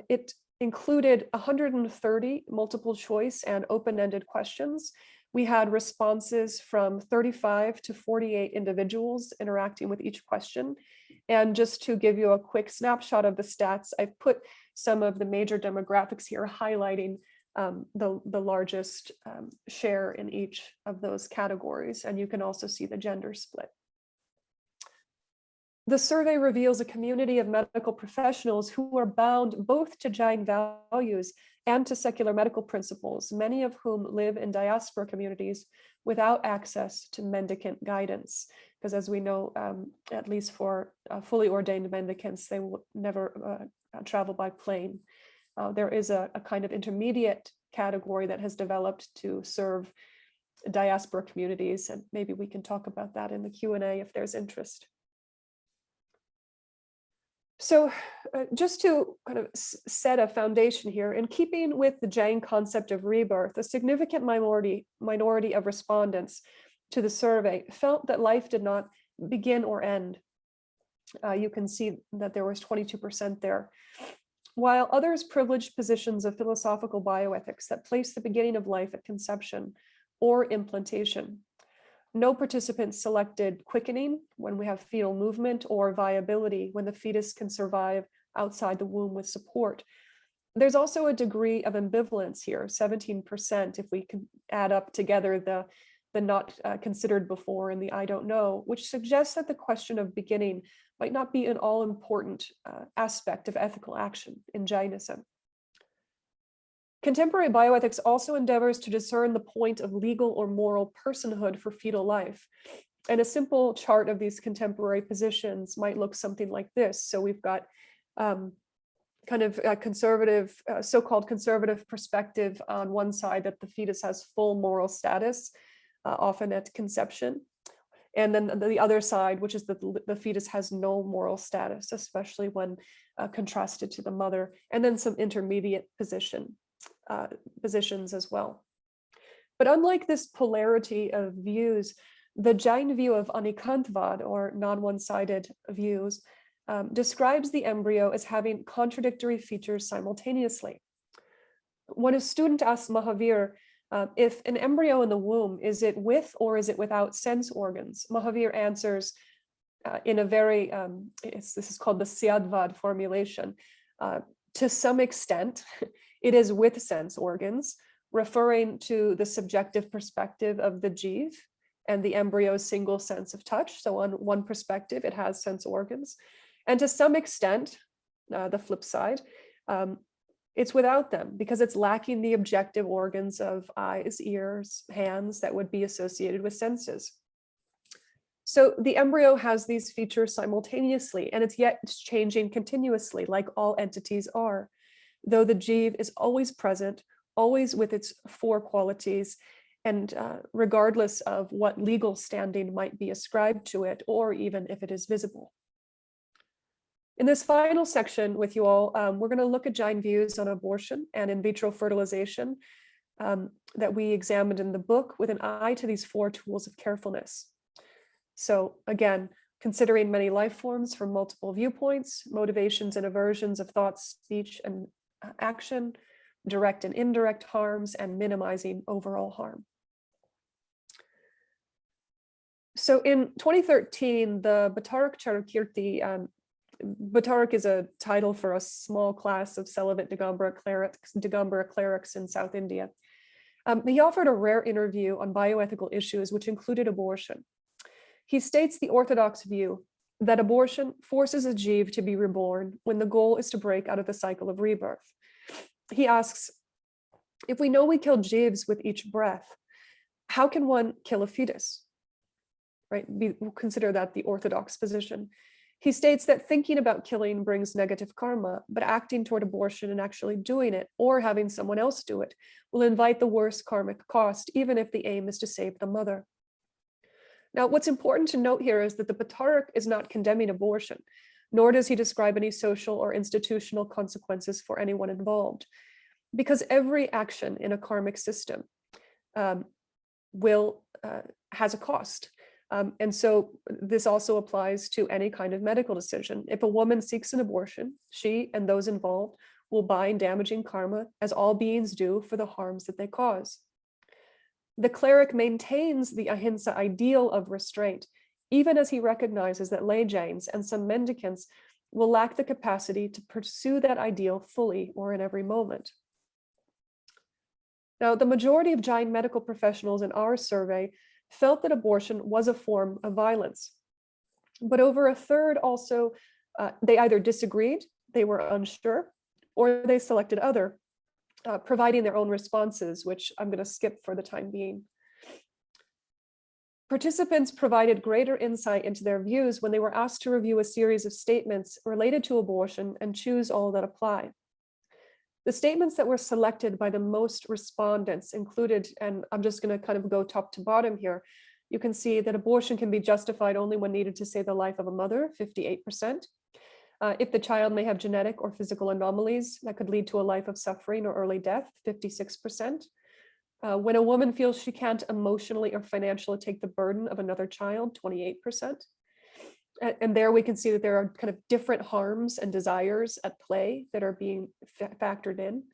Speaker 2: it included 130 multiple choice and open-ended questions. We had responses from 35 to 48 individuals interacting with each question. And just to give you a quick snapshot of the stats, I've put some of the major demographics here highlighting the largest share in each of those categories. And you can also see the gender split. The survey reveals a community of medical professionals who are bound both to Jain values and to secular medical principles, many of whom live in diaspora communities without access to mendicant guidance. Because as we know, at least for fully ordained mendicants, they will never travel by plane. There is a kind of intermediate category that has developed to serve diaspora communities, and maybe we can talk about that in the Q&A if there's interest. So just to kind of set a foundation here, in keeping with the Jain concept of rebirth, a significant minority of respondents to the survey felt that life did not begin or end. You can see that there was 22% there, while others privileged positions of philosophical bioethics that place the beginning of life at conception or implantation. No participants selected quickening when we have fetal movement or viability when the fetus can survive outside the womb with support. There's also a degree of ambivalence here, 17%, if we can add up together the not considered before and the I don't know, which suggests that the question of beginning might not be an all-important aspect of ethical action in Jainism. Contemporary bioethics also endeavors to discern the point of legal or moral personhood for fetal life. And a simple chart of these contemporary positions might look something like this. So we've got kind of a conservative, so-called conservative perspective on one side, that the fetus has full moral status, often at conception. And then the other side, which is that the fetus has no moral status, especially when contrasted to the mother, and then some intermediate positions as well. But unlike this polarity of views, the Jain view of anikantvad, or non-one-sided views, describes the embryo as having contradictory features simultaneously. When a student asks Mahavir, if an embryo in the womb, is it with or is it without sense organs? Mahavir answers in a very, this is called the Syadvad formulation. To some extent, it is with sense organs, referring to the subjective perspective of the jiv and the embryo's single sense of touch. So on one perspective, it has sense organs. And to some extent, the flip side, it's without them because it's lacking the objective organs of eyes, ears, hands that would be associated with senses. So the embryo has these features simultaneously, and it's yet changing continuously, like all entities are, though the jiv is always present, always with its four qualities, and regardless of what legal standing might be ascribed to it, or even if it is visible. In this final section with you all, we're going to look at Jain views on abortion and in vitro fertilization that we examined in the book with an eye to these four tools of carefulness. So again, considering many life forms from multiple viewpoints, motivations and aversions of thoughts, speech, and action, direct and indirect harms, and minimizing overall harm. So in 2013, the Bhattarak Charakirti, Bhattarak is a title for a small class of celibate Digambara clerics in South India. He offered a rare interview on bioethical issues, which included abortion. He states the orthodox view that abortion forces a jiv to be reborn when the goal is to break out of the cycle of rebirth. He asks, if we know we kill jivs with each breath, how can one kill a fetus? Right? We'll consider that the orthodox position. He states that thinking about killing brings negative karma, but acting toward abortion and actually doing it, or having someone else do it, will invite the worst karmic cost, even if the aim is to save the mother. Now, what's important to note here is that the Bhattarak is not condemning abortion, nor does he describe any social or institutional consequences for anyone involved. because every action in a karmic system has a cost. And so this also applies to any kind of medical decision. If a woman seeks an abortion, she and those involved will bind damaging karma, as all beings do, for the harms that they cause. The cleric maintains the ahimsa ideal of restraint, even as he recognizes that lay Jains and some mendicants will lack the capacity to pursue that ideal fully or in every moment. Now, the majority of Jain medical professionals in our survey felt that abortion was a form of violence. But over a third also, they either disagreed, they were unsure, or they selected other, providing their own responses, which I'm going to skip for the time being. Participants provided greater insight into their views when they were asked to review a series of statements related to abortion and choose all that apply. The statements that were selected by the most respondents included, and I'm just going to kind of go top to bottom here, you can see that abortion can be justified only when needed to save the life of a mother, 58%. If the child may have genetic or physical anomalies that could lead to a life of suffering or early death, 56%. When a woman feels she can't emotionally or financially take the burden of another child, 28%. And there we can see that there are kind of different harms and desires at play that are being factored in.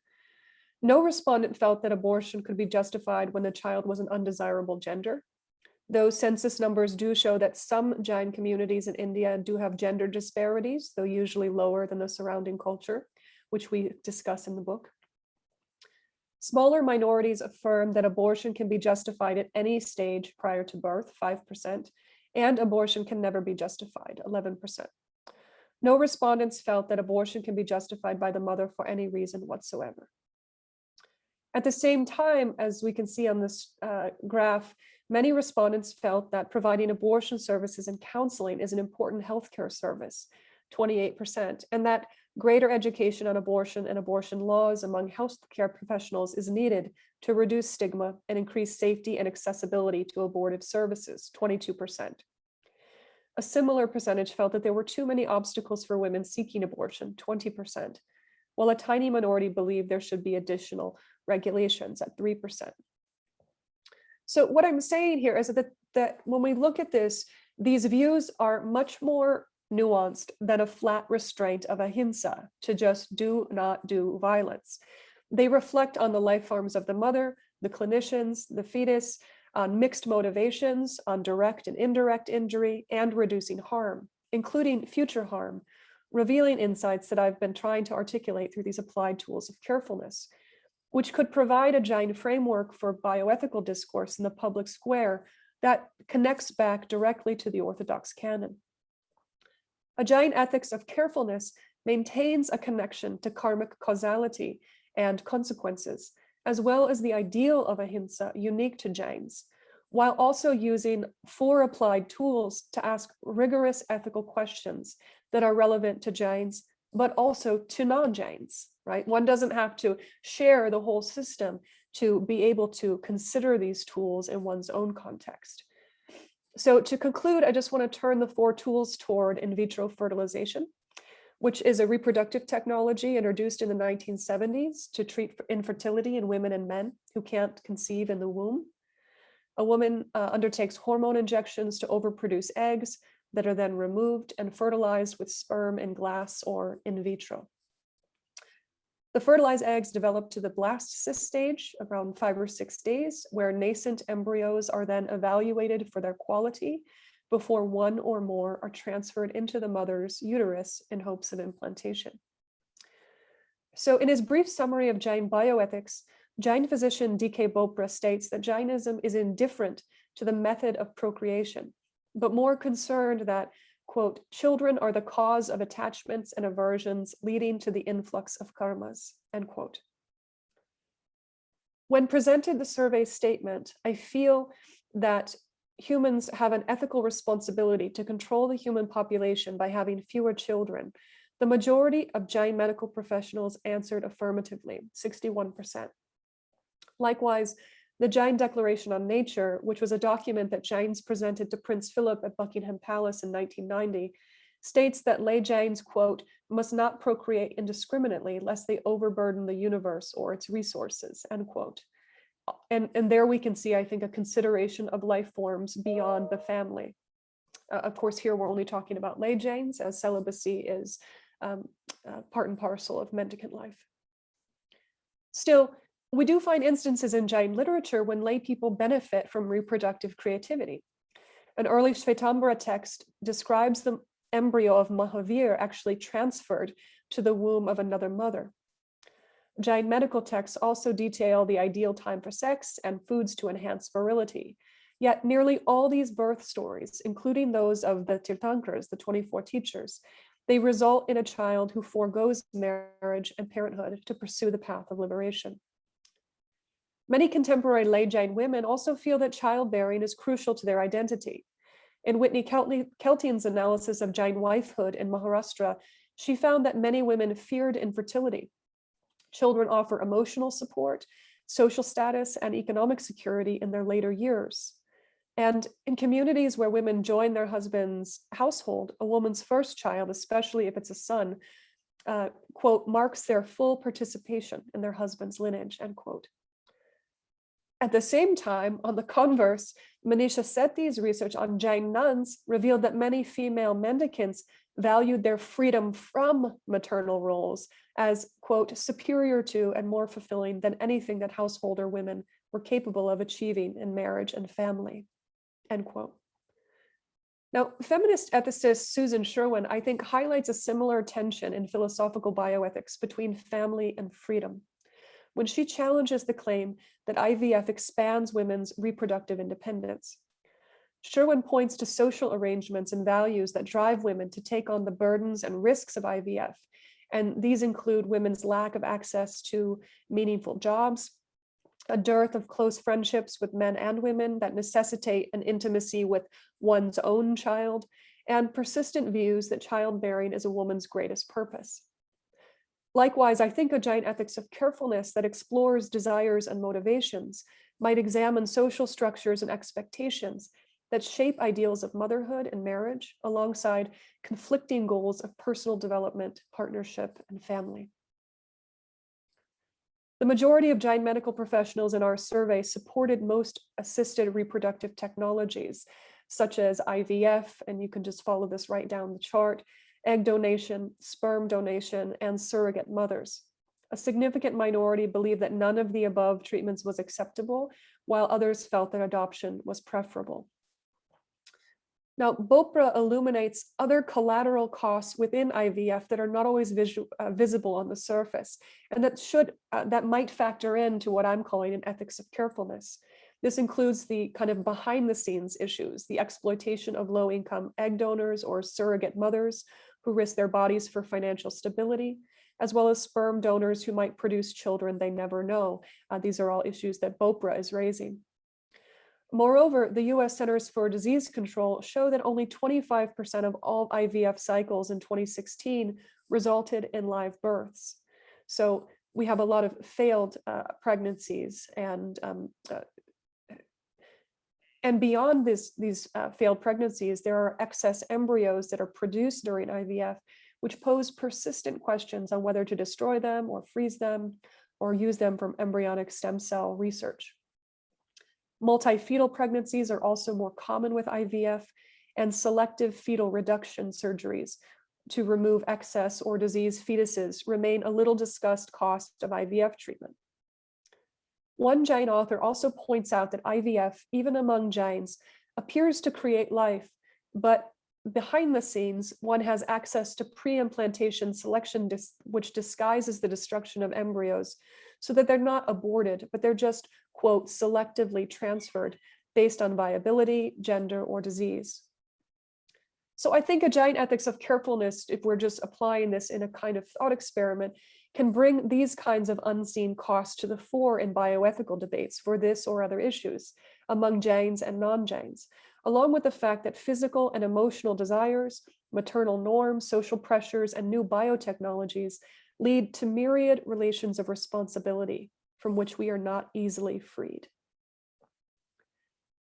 Speaker 2: No respondent felt that abortion could be justified when the child was an undesirable gender. Those census numbers do show that some Jain communities in India do have gender disparities, though usually lower than the surrounding culture, which we discuss in the book. Smaller minorities affirm that abortion can be justified at any stage prior to birth, 5%, and abortion can never be justified, 11%. No respondents felt that abortion can be justified by the mother for any reason whatsoever. At the same time, as we can see on this graph, many respondents felt that providing abortion services and counseling is an important healthcare service, 28%, and that greater education on abortion and abortion laws among healthcare professionals is needed to reduce stigma and increase safety and accessibility to abortive services, 22%. A similar percentage felt that there were too many obstacles for women seeking abortion, 20%, while a tiny minority believed there should be additional regulations at 3%. So what I'm saying here is that when we look at this, these views are much more nuanced than a flat restraint of ahimsa, to just do not do violence. They reflect on the life forms of the mother, the clinicians, the fetus, on mixed motivations, on direct and indirect injury, and reducing harm, including future harm, revealing insights that I've been trying to articulate through these applied tools of carefulness, which could provide a Jain framework for bioethical discourse in the public square that connects back directly to the Orthodox canon. A Jain ethics of carefulness maintains a connection to karmic causality and consequences, as well as the ideal of ahimsa unique to Jains, while also using 4 applied tools to ask rigorous ethical questions that are relevant to Jains, but also to non-Jains, right? One doesn't have to share the whole system to be able to consider these tools in one's own context. So to conclude, I just want to turn the 4 tools toward in vitro fertilization, which is a reproductive technology introduced in the 1970s to treat infertility in women and men who can't conceive in the womb. A woman undertakes hormone injections to overproduce eggs that are then removed and fertilized with sperm in glass or in vitro. The fertilized eggs develop to the blastocyst stage around 5 or 6 days, where nascent embryos are then evaluated for their quality before 1 or more are transferred into the mother's uterus in hopes of implantation. So in his brief summary of Jain bioethics, Jain physician D.K. Bopra states that Jainism is indifferent to the method of procreation, but more concerned that, quote, children are the cause of attachments and aversions leading to the influx of karmas, end quote. When presented the survey statement, I feel that humans have an ethical responsibility to control the human population by having fewer children. The majority of Jain medical professionals answered affirmatively, 61%. Likewise, the Jain Declaration on Nature, which was a document that Jains presented to Prince Philip at Buckingham Palace in 1990, states that lay Jains, quote, must not procreate indiscriminately lest they overburden the universe or its resources, end quote. And there we can see, I think, a consideration of life forms beyond the family. Of course, here we're only talking about lay Jains, as celibacy is part and parcel of mendicant life. Still, we do find instances in Jain literature when lay people benefit from reproductive creativity. An early Shvetambara text describes the embryo of Mahavir actually transferred to the womb of another mother. Jain medical texts also detail the ideal time for sex and foods to enhance virility. Yet nearly all these birth stories, including those of the Tirthankars, the 24 teachers, they result in a child who forgoes marriage and parenthood to pursue the path of liberation. Many contemporary lay Jain women also feel that childbearing is crucial to their identity. In Whitney Keltian's analysis of Jain wifehood in Maharashtra, she found that many women feared infertility. Children offer emotional support, social status, and economic security in their later years. And in communities where women join their husband's household, a woman's first child, especially if it's a son, quote, marks their full participation in their husband's lineage, end quote. At the same time, on the converse, Manisha Sethi's research on Jain nuns revealed that many female mendicants valued their freedom from maternal roles as, quote, superior to and more fulfilling than anything that householder women were capable of achieving in marriage and family, end quote. Now, feminist ethicist Susan Sherwin, I think, highlights a similar tension in philosophical bioethics between family and freedom, when she challenges the claim that IVF expands women's reproductive independence. Sherwin points to social arrangements and values that drive women to take on the burdens and risks of IVF, and these include women's lack of access to meaningful jobs, a dearth of close friendships with men and women that necessitate an intimacy with one's own child, and persistent views that childbearing is a woman's greatest purpose. Likewise, I think a Jain ethics of carefulness that explores desires and motivations might examine social structures and expectations that shape ideals of motherhood and marriage alongside conflicting goals of personal development, partnership, and family. The majority of Jain medical professionals in our survey supported most assisted reproductive technologies, such as IVF, and you can just follow this right down the chart, egg donation, sperm donation, and surrogate mothers. A significant minority believed that none of the above treatments was acceptable, while others felt that adoption was preferable. Now, Bopra illuminates other collateral costs within IVF that are not always visible on the surface, and that might factor into what I'm calling an ethics of carefulness. This includes the kind of behind the scenes issues, the exploitation of low-income egg donors or surrogate mothers who risk their bodies for financial stability, as well as sperm donors who might produce children they never know. These are all issues that Bopra is raising. Moreover, the US Centers for Disease Control show that only 25% of all IVF cycles in 2016 resulted in live births. So we have a lot of failed pregnancies, and beyond these failed pregnancies, there are excess embryos that are produced during IVF, which pose persistent questions on whether to destroy them or freeze them or use them from embryonic stem cell research. Multifetal pregnancies are also more common with IVF, and selective fetal reduction surgeries to remove excess or diseased fetuses remain a little discussed cost of IVF treatment. One Jain author also points out that IVF, even among Jains, appears to create life, but behind the scenes, one has access to pre-implantation selection, which disguises the destruction of embryos so that they're not aborted, but they're just, quote, selectively transferred based on viability, gender, or disease. So I think a Jain ethics of carefulness, if we're just applying this in a kind of thought experiment, can bring these kinds of unseen costs to the fore in bioethical debates for this or other issues among Jains and non-Jains, along with the fact that physical and emotional desires, maternal norms, social pressures, and new biotechnologies lead to myriad relations of responsibility from which we are not easily freed.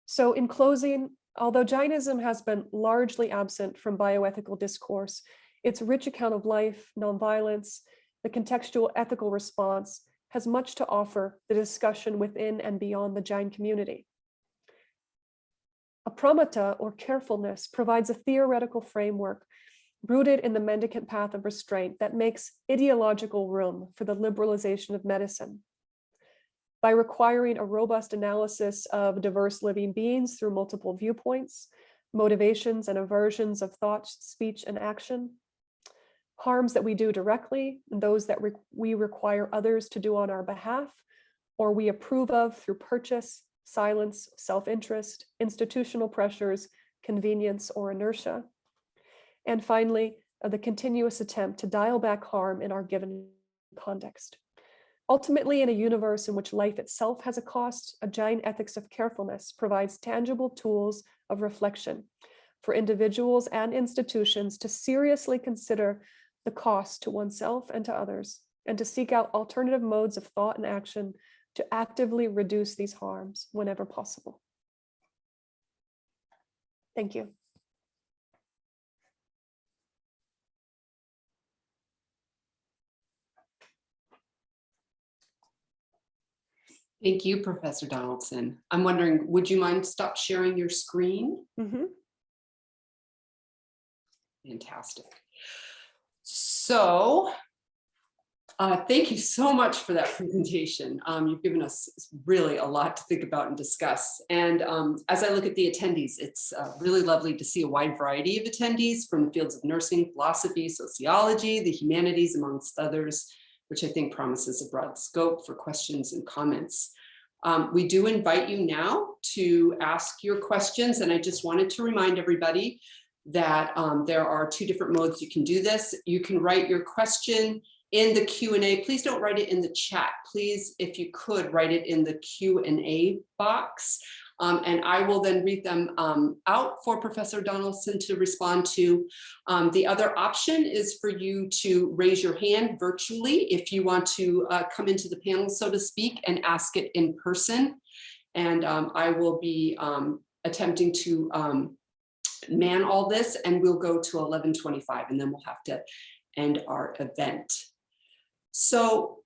Speaker 2: So in closing, Although Jainism has been largely absent from bioethical discourse, its rich account of life, nonviolence, the contextual ethical response has much to offer the discussion within and beyond the Jain community. Apramata, or carefulness, provides a theoretical framework rooted in the mendicant path of restraint that makes ideological room for the liberalization of medicine. By requiring a robust analysis of diverse living beings through multiple viewpoints, motivations and aversions of thought, speech, and action, harms that we do directly, and those that we require others to do on our behalf, or we approve of through purchase, silence, self-interest, institutional pressures, convenience, or inertia. And finally, the continuous attempt to dial back harm in our given context. Ultimately, in a universe in which life itself has a cost, a Jain ethics of carefulness provides tangible tools of reflection for individuals and institutions to seriously consider the cost to oneself and to others, and to seek out alternative modes of thought and action to actively reduce these harms whenever possible. Thank you.
Speaker 1: Thank you, Professor Donaldson. I'm wondering, would you mind stop sharing your screen?
Speaker 2: Mm-hmm.
Speaker 1: Fantastic. So, thank you so much for that presentation. You've given us really a lot to think about and discuss. And as I look at the attendees, it's really lovely to see a wide variety of attendees from the fields of nursing, philosophy, sociology, the humanities, amongst others, which I think promises a broad scope for questions and comments. We do invite you now to ask your questions, and I just wanted to remind everybody that there are two different modes you can do this. You can write your question in the Q&A. Please don't write it in the chat. Please, if you could, write it in the Q&A box. And I will then read them out for Professor Donaldson to respond to. The other option is for you to raise your hand virtually if you want to come into the panel, so to speak, and ask it in person. And I will be attempting to man all this, and we'll go to 11:25, and then we'll have to end our event. So,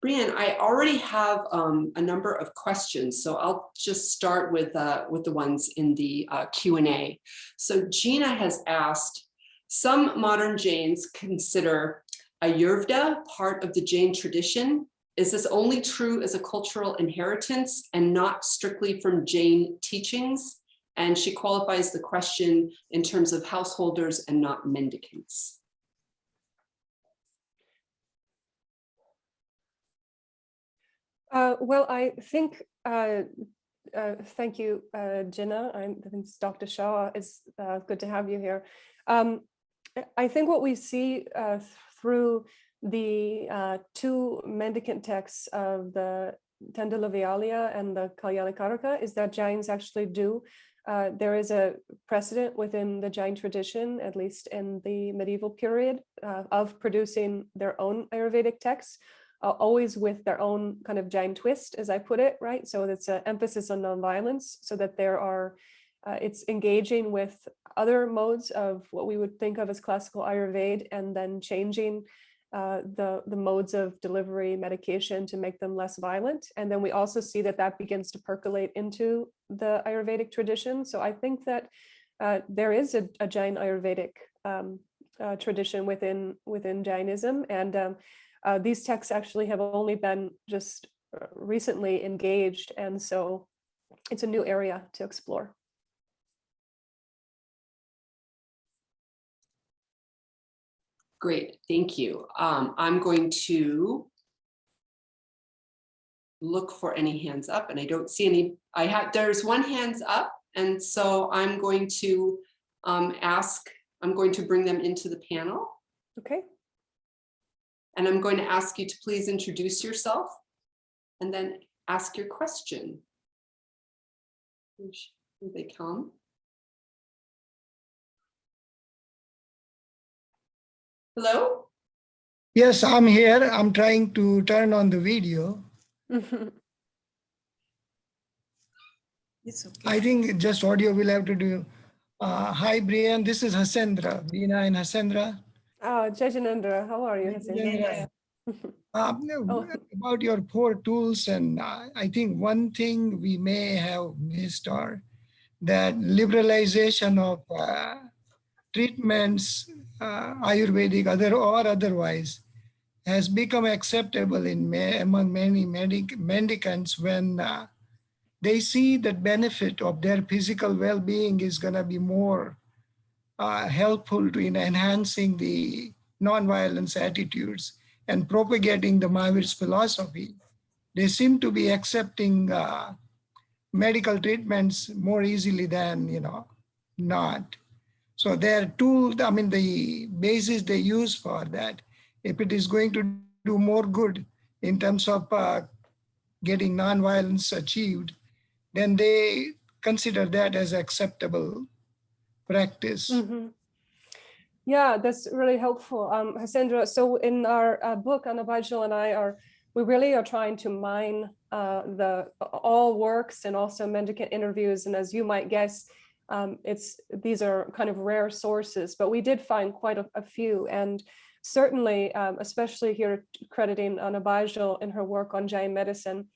Speaker 1: Brianne, I already have a number of questions, so I'll just start with the ones in the Q&A. So Gina has asked, some modern Jains consider Ayurveda part of the Jain tradition. Is this only true as a cultural inheritance and not strictly from Jain teachings? And she qualifies the question in terms of householders and not mendicants.
Speaker 2: Well, I think, thank you, Gina. I think it's Dr. Shah. It's good to have you here. I think what we see through the two mendicant texts of the Tendalavialya and the Kalyanakaraka is that Jains actually do. There is a precedent within the Jain tradition, at least in the medieval period, of producing their own Ayurvedic texts. Always with their own kind of Jain twist, as I put it, right? So it's an emphasis on nonviolence, so that there are, it's engaging with other modes of what we would think of as classical Ayurveda, and then changing the modes of delivery, medication, to make them less violent. And then we also see that that begins to percolate into the Ayurvedic tradition. So I think that there is a Jain Ayurvedic tradition within Jainism, and these texts actually have only been just recently engaged, and so it's a new area to explore.
Speaker 1: Great, thank you. I'm going to look for any hands up, and I don't see any. There's one hands up, and so I'm going to I'm going to bring them into the panel.
Speaker 2: Okay.
Speaker 1: And I'm going to ask you to please introduce yourself and then ask your question. Here they come. Hello?
Speaker 3: Yes, I'm here. I'm trying to turn on the video.
Speaker 4: It's okay.
Speaker 3: I think just audio will have to do. Hi, Brian. This is Hasendra. Veena and Hasendra.
Speaker 2: Oh, Jajanendra, how are you?
Speaker 3: Hasendra.
Speaker 2: Oh.
Speaker 3: About your 4 tools, and I think one thing we may have missed are that liberalization of treatments, Ayurvedic or otherwise, has become acceptable among many mendicants when they see that benefit of their physical well-being is going to be more helpful in enhancing the nonviolence attitudes and propagating the Mahavir's philosophy. They seem to be accepting medical treatments more easily than, not. So their tool, I mean, the basis they use for that, if it is going to do more good in terms of getting nonviolence achieved, then they consider that as acceptable practice.
Speaker 2: Mm-hmm. Yeah, that's really helpful, Hasendra. So in our book, Anabhajal and I we really are trying to mine all works and also mendicant interviews. And as you might guess, these are kind of rare sources, but we did find quite a few. And certainly, especially here crediting Anabhajal in her work on Jain medicine,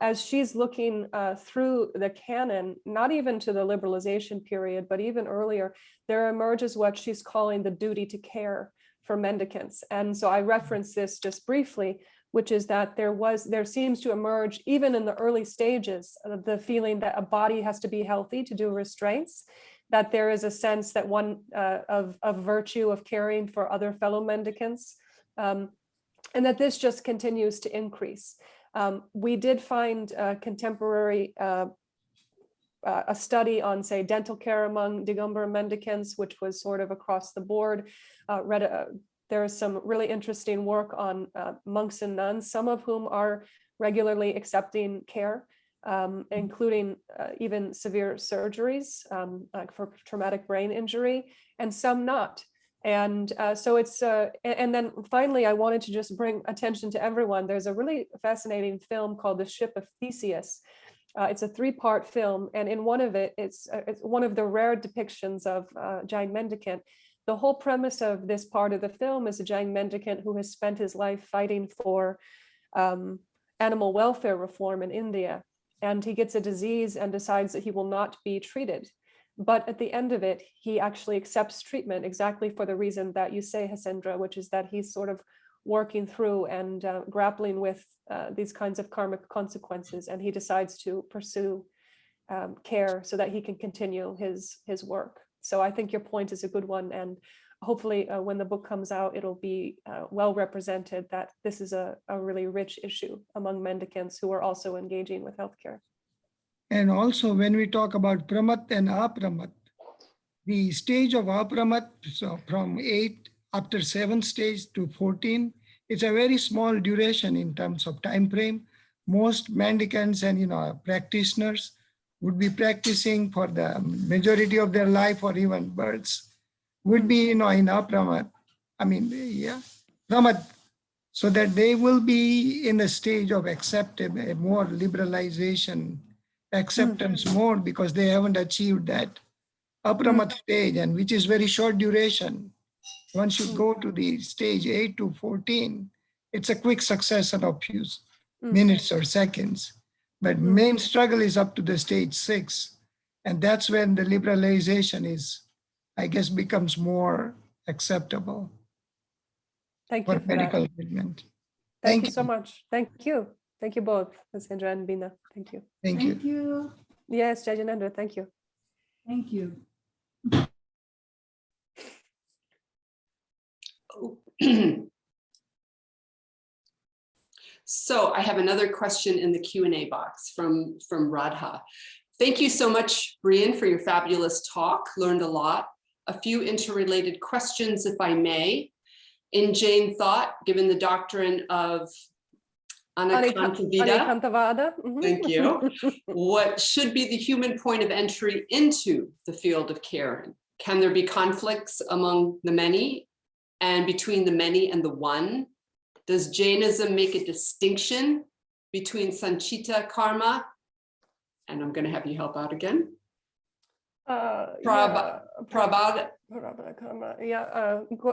Speaker 2: as she's looking through the canon, not even to the liberalization period, but even earlier, there emerges what she's calling the duty to care for mendicants. And so I reference this just briefly, which is that there seems to emerge, even in the early stages, the feeling that a body has to be healthy to do restraints, that there is a sense that one of virtue of caring for other fellow mendicants, and that this just continues to increase. We did find contemporary a study on, say, dental care among Digambara mendicants, which was sort of across the board. There is some really interesting work on monks and nuns, some of whom are regularly accepting care, including even severe surgeries like for traumatic brain injury, and some not. And so it's, and then finally, I wanted to just bring attention to everyone. There's a really fascinating film called The Ship of Theseus. It's a 3-part film. And in one of it, it's one of the rare depictions of Jain mendicant. The whole premise of this part of the film is a Jain mendicant who has spent his life fighting for animal welfare reform in India. And he gets a disease and decides that he will not be treated. But at the end of it, he actually accepts treatment exactly for the reason that you say, Hasendra, which is that he's sort of working through and grappling with these kinds of karmic consequences. And he decides to pursue care so that he can continue his work. So I think your point is a good one. And hopefully when the book comes out, it'll be well represented that this is a really rich issue among mendicants who are also engaging with healthcare.
Speaker 3: And also when we talk about pramat and apramat, the stage of apramat, so from 8 after 7 stage to 14, it's a very small duration in terms of time frame. Most mendicants and practitioners would be practicing for the majority of their life or even births would be in apramat. I mean, yeah, pramat, so that they will be in a stage of acceptance, more liberalization, acceptance mode, because they haven't achieved that apramat stage, and which is very short duration. Once you go to the stage 8 to 14, it's a quick succession of few minutes or seconds. But main struggle is up to the stage 6. And that's when the liberalization is, I guess, becomes more acceptable.
Speaker 2: Thank you for
Speaker 3: medical
Speaker 2: that.
Speaker 3: treatment.
Speaker 2: Thank you so much. Thank you. Thank you both, Hasendra and Veena. Thank you.
Speaker 3: Thank
Speaker 4: you.
Speaker 2: Yes, Jajanendra, thank you.
Speaker 4: Thank you.
Speaker 1: So I have another question in the Q&A box from Radha. Thank you so much, Brianne, for your fabulous talk. Learned a lot. A few interrelated questions, if I may. In Jain thought, given the doctrine of
Speaker 2: Anekantavada.
Speaker 1: Thank you. What should be the human point of entry into the field of care? Can there be conflicts among the many and between the many and the one? Does Jainism make a distinction between Sanchita karma And I'm going to have you help out again.
Speaker 2: Yeah,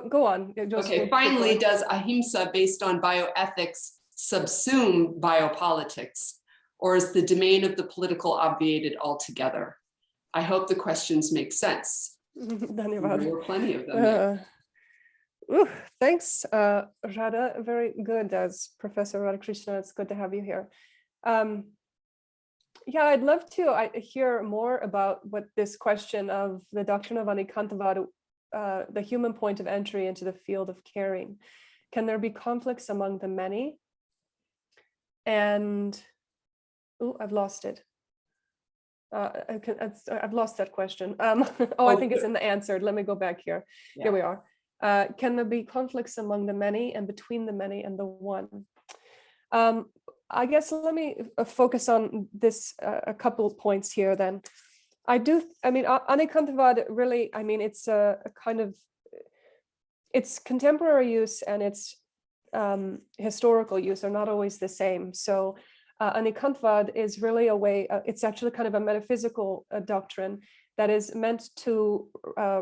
Speaker 2: go on.
Speaker 1: Okay, finally, does ahimsa based on bioethics subsume biopolitics, or is the domain of the political obviated altogether? I hope the questions make sense. There were plenty of them.
Speaker 2: Thanks, Radha. Very good, as Professor Radhakrishna. It's good to have you here. Yeah, I'd love to hear more about what this question of the doctrine of Anikantavada, the human point of entry into the field of caring. Can there be conflicts among the many? And, I've lost it. I've lost that question. I think it's in the answer. Let me go back here. Yeah. Here we are. Can there be conflicts among the many and between the many and the one? I guess let me focus on this a couple of points here then. Anikantavada really, it's a kind of, its contemporary use and its historical use are not always the same. So Anikantavada is really a way, it's actually kind of a metaphysical doctrine that is meant to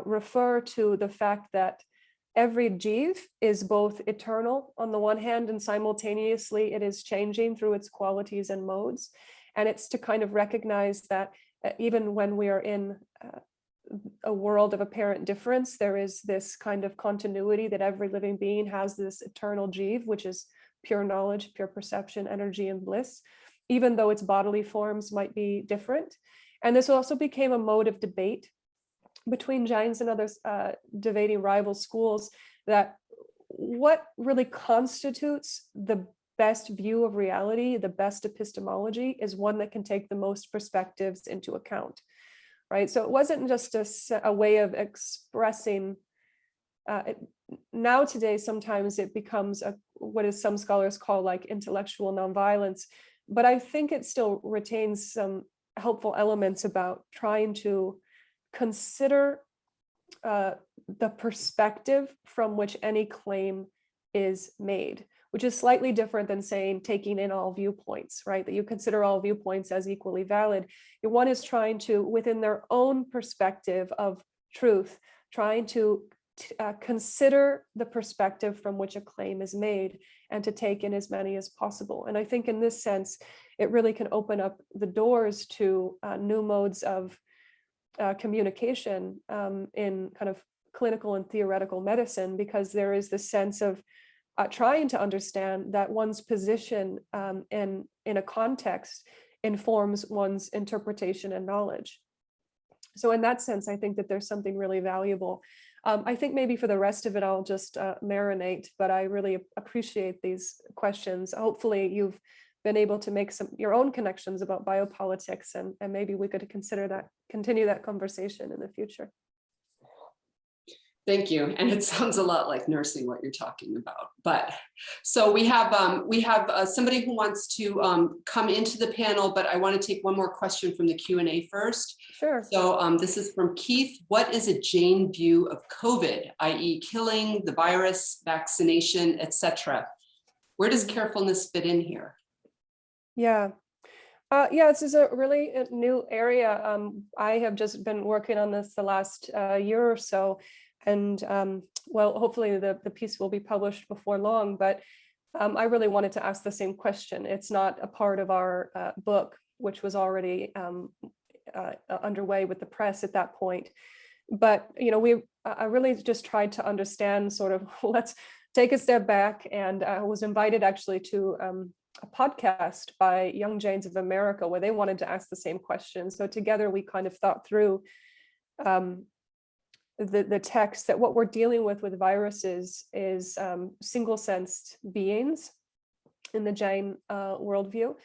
Speaker 2: refer to the fact that every jiv is both eternal on the one hand, and simultaneously it is changing through its qualities and modes. And it's to kind of recognize that even when we are in a world of apparent difference, there is this kind of continuity that every living being has this eternal jiv, which is pure knowledge, pure perception, energy, and bliss, even though its bodily forms might be different. And this also became a mode of debate between Jains and other debating rival schools, that what really constitutes the best view of reality, the best epistemology, is one that can take the most perspectives into account, right? So it wasn't just a way of expressing. Now today, sometimes it becomes what is some scholars call like intellectual nonviolence, but I think it still retains some helpful elements about trying to consider the perspective from which any claim is made, which is slightly different than saying taking in all viewpoints, right? That you consider all viewpoints as equally valid. One is trying to, within their own perspective of truth, trying to consider the perspective from which a claim is made and to take in as many as possible. And I think in this sense, it really can open up the doors to new modes of communication in kind of clinical and theoretical medicine, because there is this sense of trying to understand that one's position in a context informs one's interpretation and knowledge. So in that sense, I think that there's something really valuable. I think maybe for the rest of it, I'll just marinate, but I really appreciate these questions. Hopefully you've been able to make your own connections about biopolitics, and maybe we could continue that conversation in the future.
Speaker 1: Thank you. And it sounds a lot like nursing, what you're talking about. But so we have somebody who wants to come into the panel, but I want to take one more question from the Q&A first.
Speaker 2: Sure.
Speaker 1: So this is from Keith. What is a Jain view of COVID, i.e. killing, the virus, vaccination, etc.? Where does carefulness fit in here?
Speaker 2: Yeah. This is a really new area. I have just been working on this the last year or so, and well, hopefully the piece will be published before long, but I really wanted to ask the same question. It's not a part of our book, which was already underway with the press at that point. But, I really just tried to understand sort of, let's take a step back, and I was invited actually to a podcast by Young Jains of America, where they wanted to ask the same question. So together we kind of thought through the text, that what we're dealing with viruses is single-sensed beings in the Jain worldview.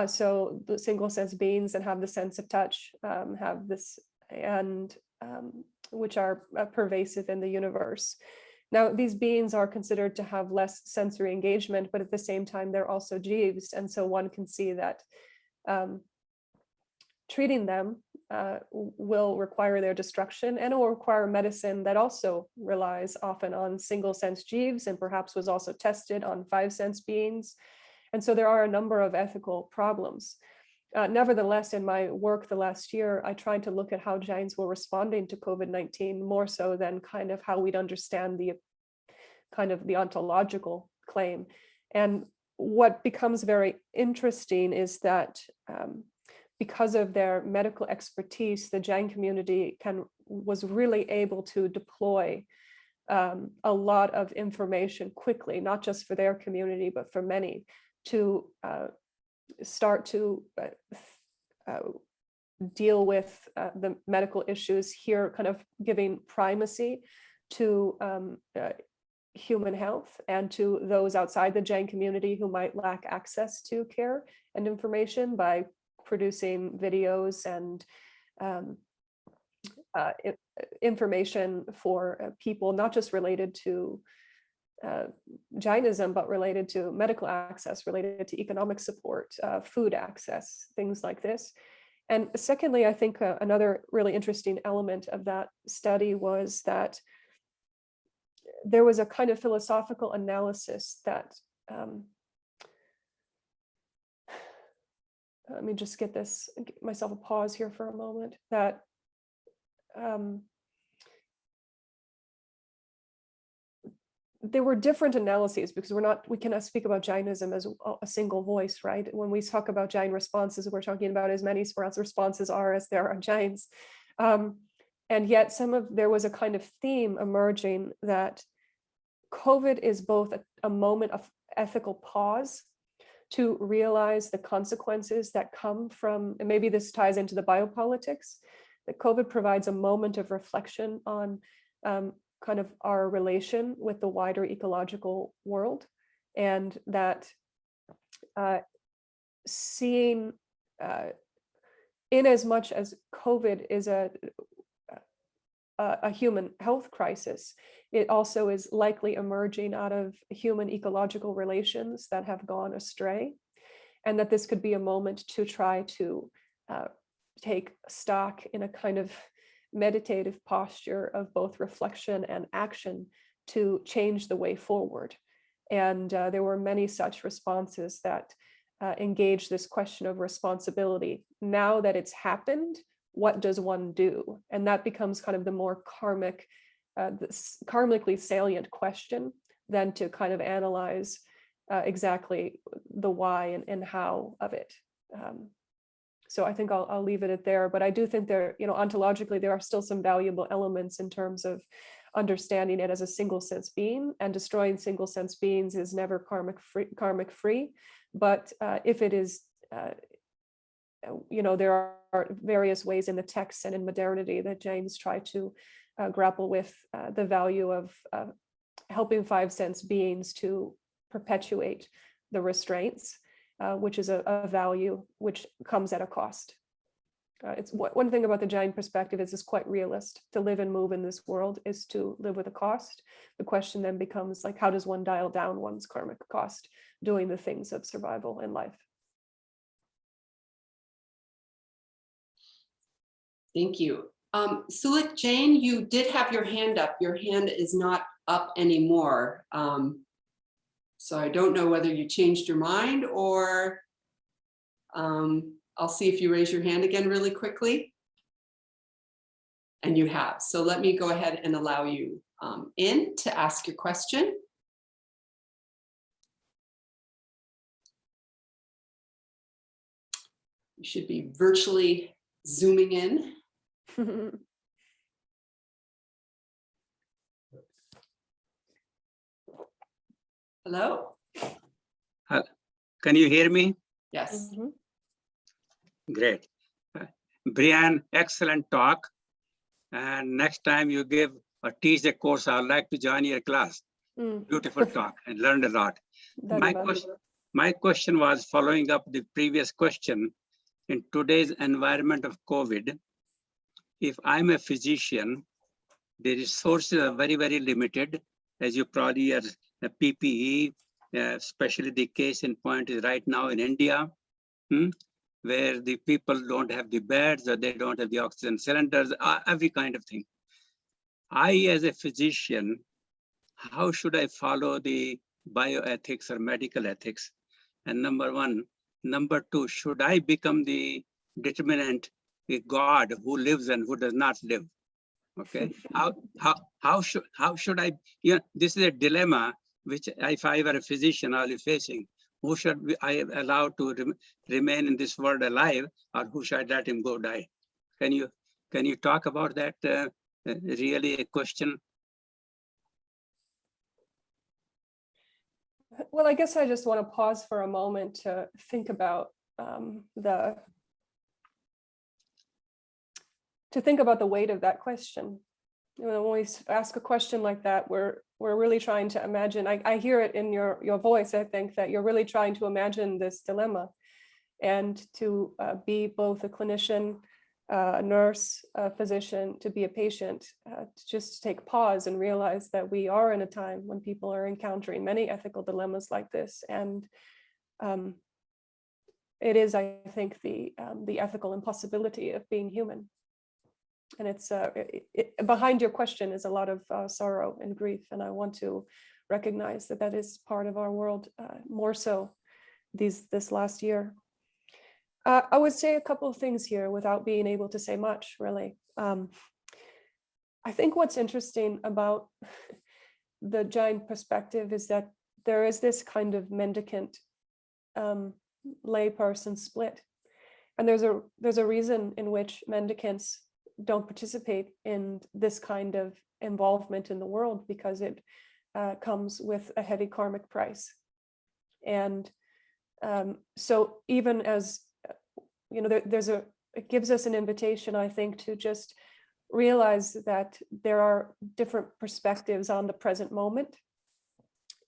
Speaker 2: So the single-sense beings that have the sense of touch, have this, and which are pervasive in the universe. Now, these beings are considered to have less sensory engagement, but at the same time, they're also jivs. And so one can see that treating them will require their destruction, and it will require medicine that also relies often on single sense jivs, and perhaps was also tested on 5 sense beings. And so there are a number of ethical problems. Nevertheless, in my work the last year, I tried to look at how Jains were responding to COVID-19 more so than kind of how we'd understand the kind of the ontological claim. And what becomes very interesting is that because of their medical expertise, the Jain community was really able to deploy a lot of information quickly, not just for their community, but for many, to start to deal with the medical issues here, kind of giving primacy to human health and to those outside the Jain community who might lack access to care and information by producing videos and information for people, not just related to Jainism, but related to medical access, related to economic support, food access, things like this. And secondly, I think another really interesting element of that study was that there was a kind of philosophical analysis that, let me just get myself a pause here for a moment, that there were different analyses, because we cannot speak about Jainism as a single voice, right? When we talk about Jain responses, we're talking about as many responses as there are Jains. And yet there was a kind of theme emerging that COVID is both a moment of ethical pause to realize the consequences that come from, and maybe this ties into the biopolitics, that COVID provides a moment of reflection on kind of our relation with the wider ecological world, and that seeing in as much as COVID is a human health crisis, it also is likely emerging out of human ecological relations that have gone astray, and that this could be a moment to try to take stock in a kind of meditative posture of both reflection and action to change the way forward. And there were many such responses that engage this question of responsibility. Now that it's happened, what does one do? And that becomes kind of the more karmically salient question than to kind of analyze exactly the why and how of it. So I think I'll leave it at there, but I do think ontologically, there are still some valuable elements in terms of understanding it as a single sense being, and destroying single sense beings is never karmic free. But if it is, there are various ways in the texts and in modernity that Jains try to grapple with the value of helping five sense beings to perpetuate the restraints, which is a value which comes at a cost. It's one thing about the Jain perspective is it's quite realist. To live and move in this world is to live with a cost. The question then becomes like, how does one dial down one's karmic cost doing the things of survival in life?
Speaker 1: Thank you. Sulik Jain, you did have your hand up. Your hand is not up anymore. So I don't know whether you changed your mind, or I'll see if you raise your hand again really quickly. And you have. So let me go ahead and allow you in to ask your question. You should be virtually zooming in. Hello?
Speaker 4: Can you hear me?
Speaker 1: Yes.
Speaker 4: Great. Brianne, excellent talk. And next time you give or teach a course, I'd like to join your class. Beautiful talk and learned a lot. My question was following up the previous question. In today's environment of COVID, if I'm a physician, the resources are very, very limited, as you probably are. PPE, especially the case in point is right now in India, where the people don't have the beds, or they don't have the oxygen cylinders, every kind of thing. I, as a physician, how should I follow the bioethics or medical ethics? And number one, Number two, should I become the determinant, the God who lives and who does not live? Okay, how should I? This is a dilemma which, if I were a physician, I'll be facing. Who should I allow to remain in this world alive, or who should I let him go die? Can you talk about that? Really a question.
Speaker 2: Well, I guess I just want to pause for a moment to think about the weight of that question. When we ask a question like that, we're really trying to imagine. I hear it in your voice. I think that you're really trying to imagine this dilemma, and to be both a clinician, a nurse, a physician, to be a patient, to just take pause and realize that we are in a time when people are encountering many ethical dilemmas like this, and it is, I think, the ethical impossibility of being human. And it's behind your question is a lot of sorrow and grief, and I want to recognize that that is part of our world, more so this last year. I would say a couple of things here without being able to say much, really. I think what's interesting about the Jain perspective is that there is this kind of mendicant layperson split, and there's a reason in which mendicants don't participate in this kind of involvement in the world, because it comes with a heavy karmic price. And so even as it gives us an invitation, I think, to just realize that there are different perspectives on the present moment,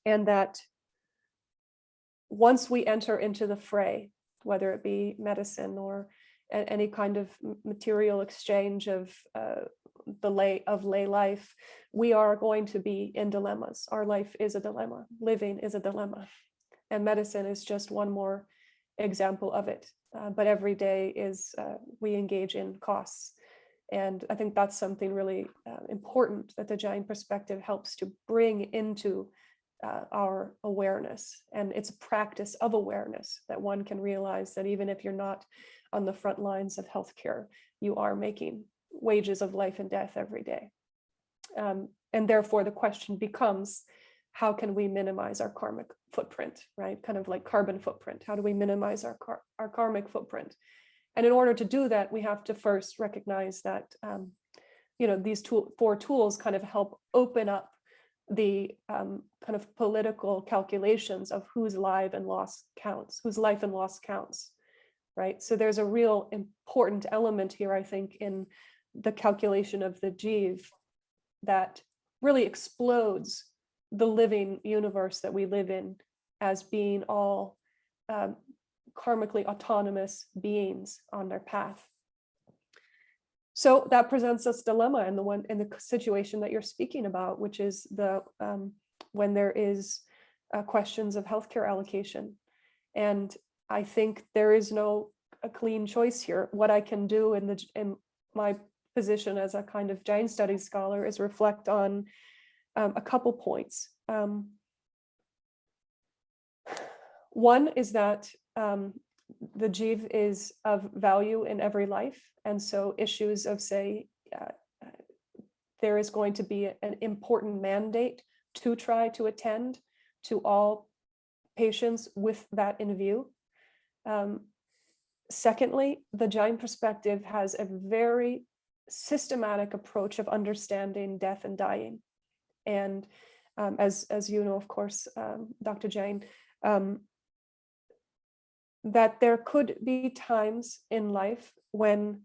Speaker 2: and that once we enter into the fray, whether it be medicine or any kind of material exchange of lay life, we are going to be in dilemmas. Our life is a dilemma. Living is a dilemma, and medicine is just one more example of it. But every day is we engage in costs, and I think that's something really important that the Jain perspective helps to bring into our awareness. And it's a practice of awareness that one can realize that even if you're not on the front lines of healthcare, you are making wages of life and death every day. And therefore the question becomes, how can we minimize our karmic footprint, right? Kind of like carbon footprint. How do we minimize our karmic footprint? And in order to do that, we have to first recognize that, these four tools kind of help open up the kind of political calculations of whose life and loss counts, right? So there's a real important element here, I think, in the calculation of the jiv that really explodes the living universe that we live in as being all karmically autonomous beings on their path. So that presents us dilemma in the situation that you're speaking about, which is when there is questions of healthcare allocation. And I think there is no a clean choice here. What I can do in my position as a kind of Jain Studies scholar is reflect on a couple points. One is that the jiv is of value in every life. And so issues of, say, there is going to be an important mandate to try to attend to all patients with that in view. Secondly, the Jain perspective has a very systematic approach of understanding death and dying. And as you know, of course, Dr. Jain, that there could be times in life when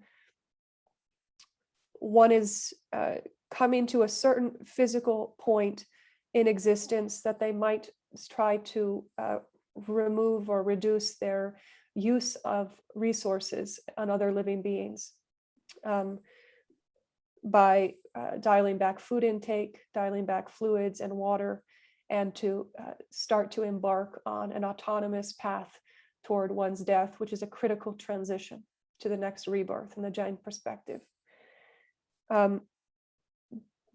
Speaker 2: one is coming to a certain physical point in existence that they might try to remove or reduce their use of resources on other living beings by dialing back food intake, dialing back fluids and water, and to start to embark on an autonomous path toward one's death, which is a critical transition to the next rebirth in the Jain perspective.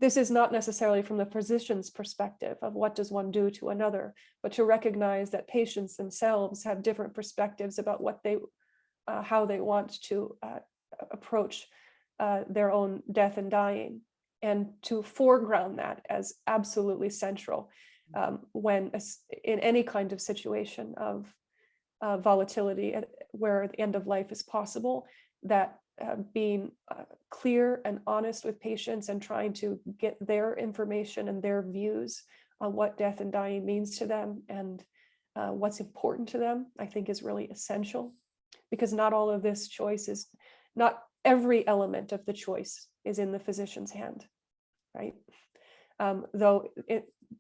Speaker 2: this is not necessarily from the physician's perspective of what does one do to another, but to recognize that patients themselves have different perspectives about what they, how they want to approach their own death and dying, and to foreground that as absolutely central when in any kind of situation of volatility where the end of life is possible, that being clear and honest with patients and trying to get their information and their views on what death and dying means to them and what's important to them, I think is really essential, because not all of this choice is, not every element of the choice is in the physician's hand, right? Though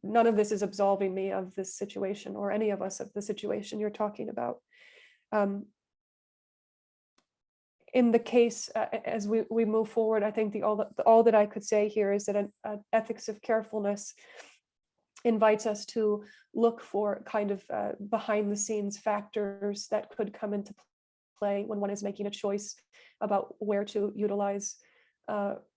Speaker 2: none of this is absolving me of this situation, or any of us of the situation you're talking about. In the case, as we move forward, I think all that I could say here is that an ethics of carefulness invites us to look for kind of behind the scenes factors that could come into play when one is making a choice about where to utilize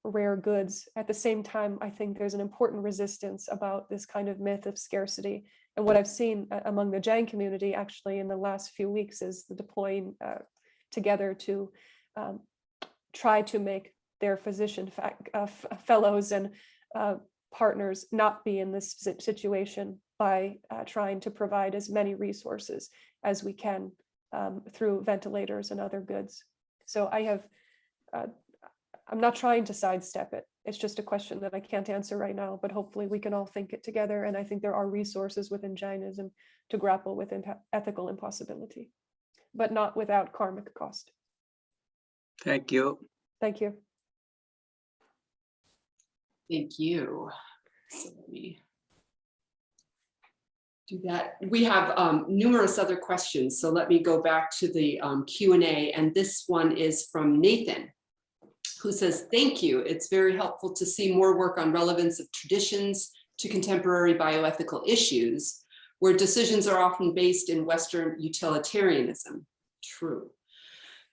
Speaker 2: rare goods. At the same time, I think there's an important resistance about this kind of myth of scarcity. And what I've seen among the Jain community actually in the last few weeks is the deploying together to try to make their physician fellows and partners not be in this situation by trying to provide as many resources as we can through ventilators and other goods. So I have, I'm not trying to sidestep it. It's just a question that I can't answer right now, but hopefully we can all think it together. And I think there are resources within Jainism to grapple with ethical impossibility, but not without karmic cost.
Speaker 4: Thank you.
Speaker 2: Thank you.
Speaker 1: Thank you. So let me do that. We have numerous other questions, so let me go back to the Q&A, and this one is from Nathan, who says, thank you. It's very helpful to see more work on relevance of traditions to contemporary bioethical issues, where decisions are often based in Western utilitarianism. True.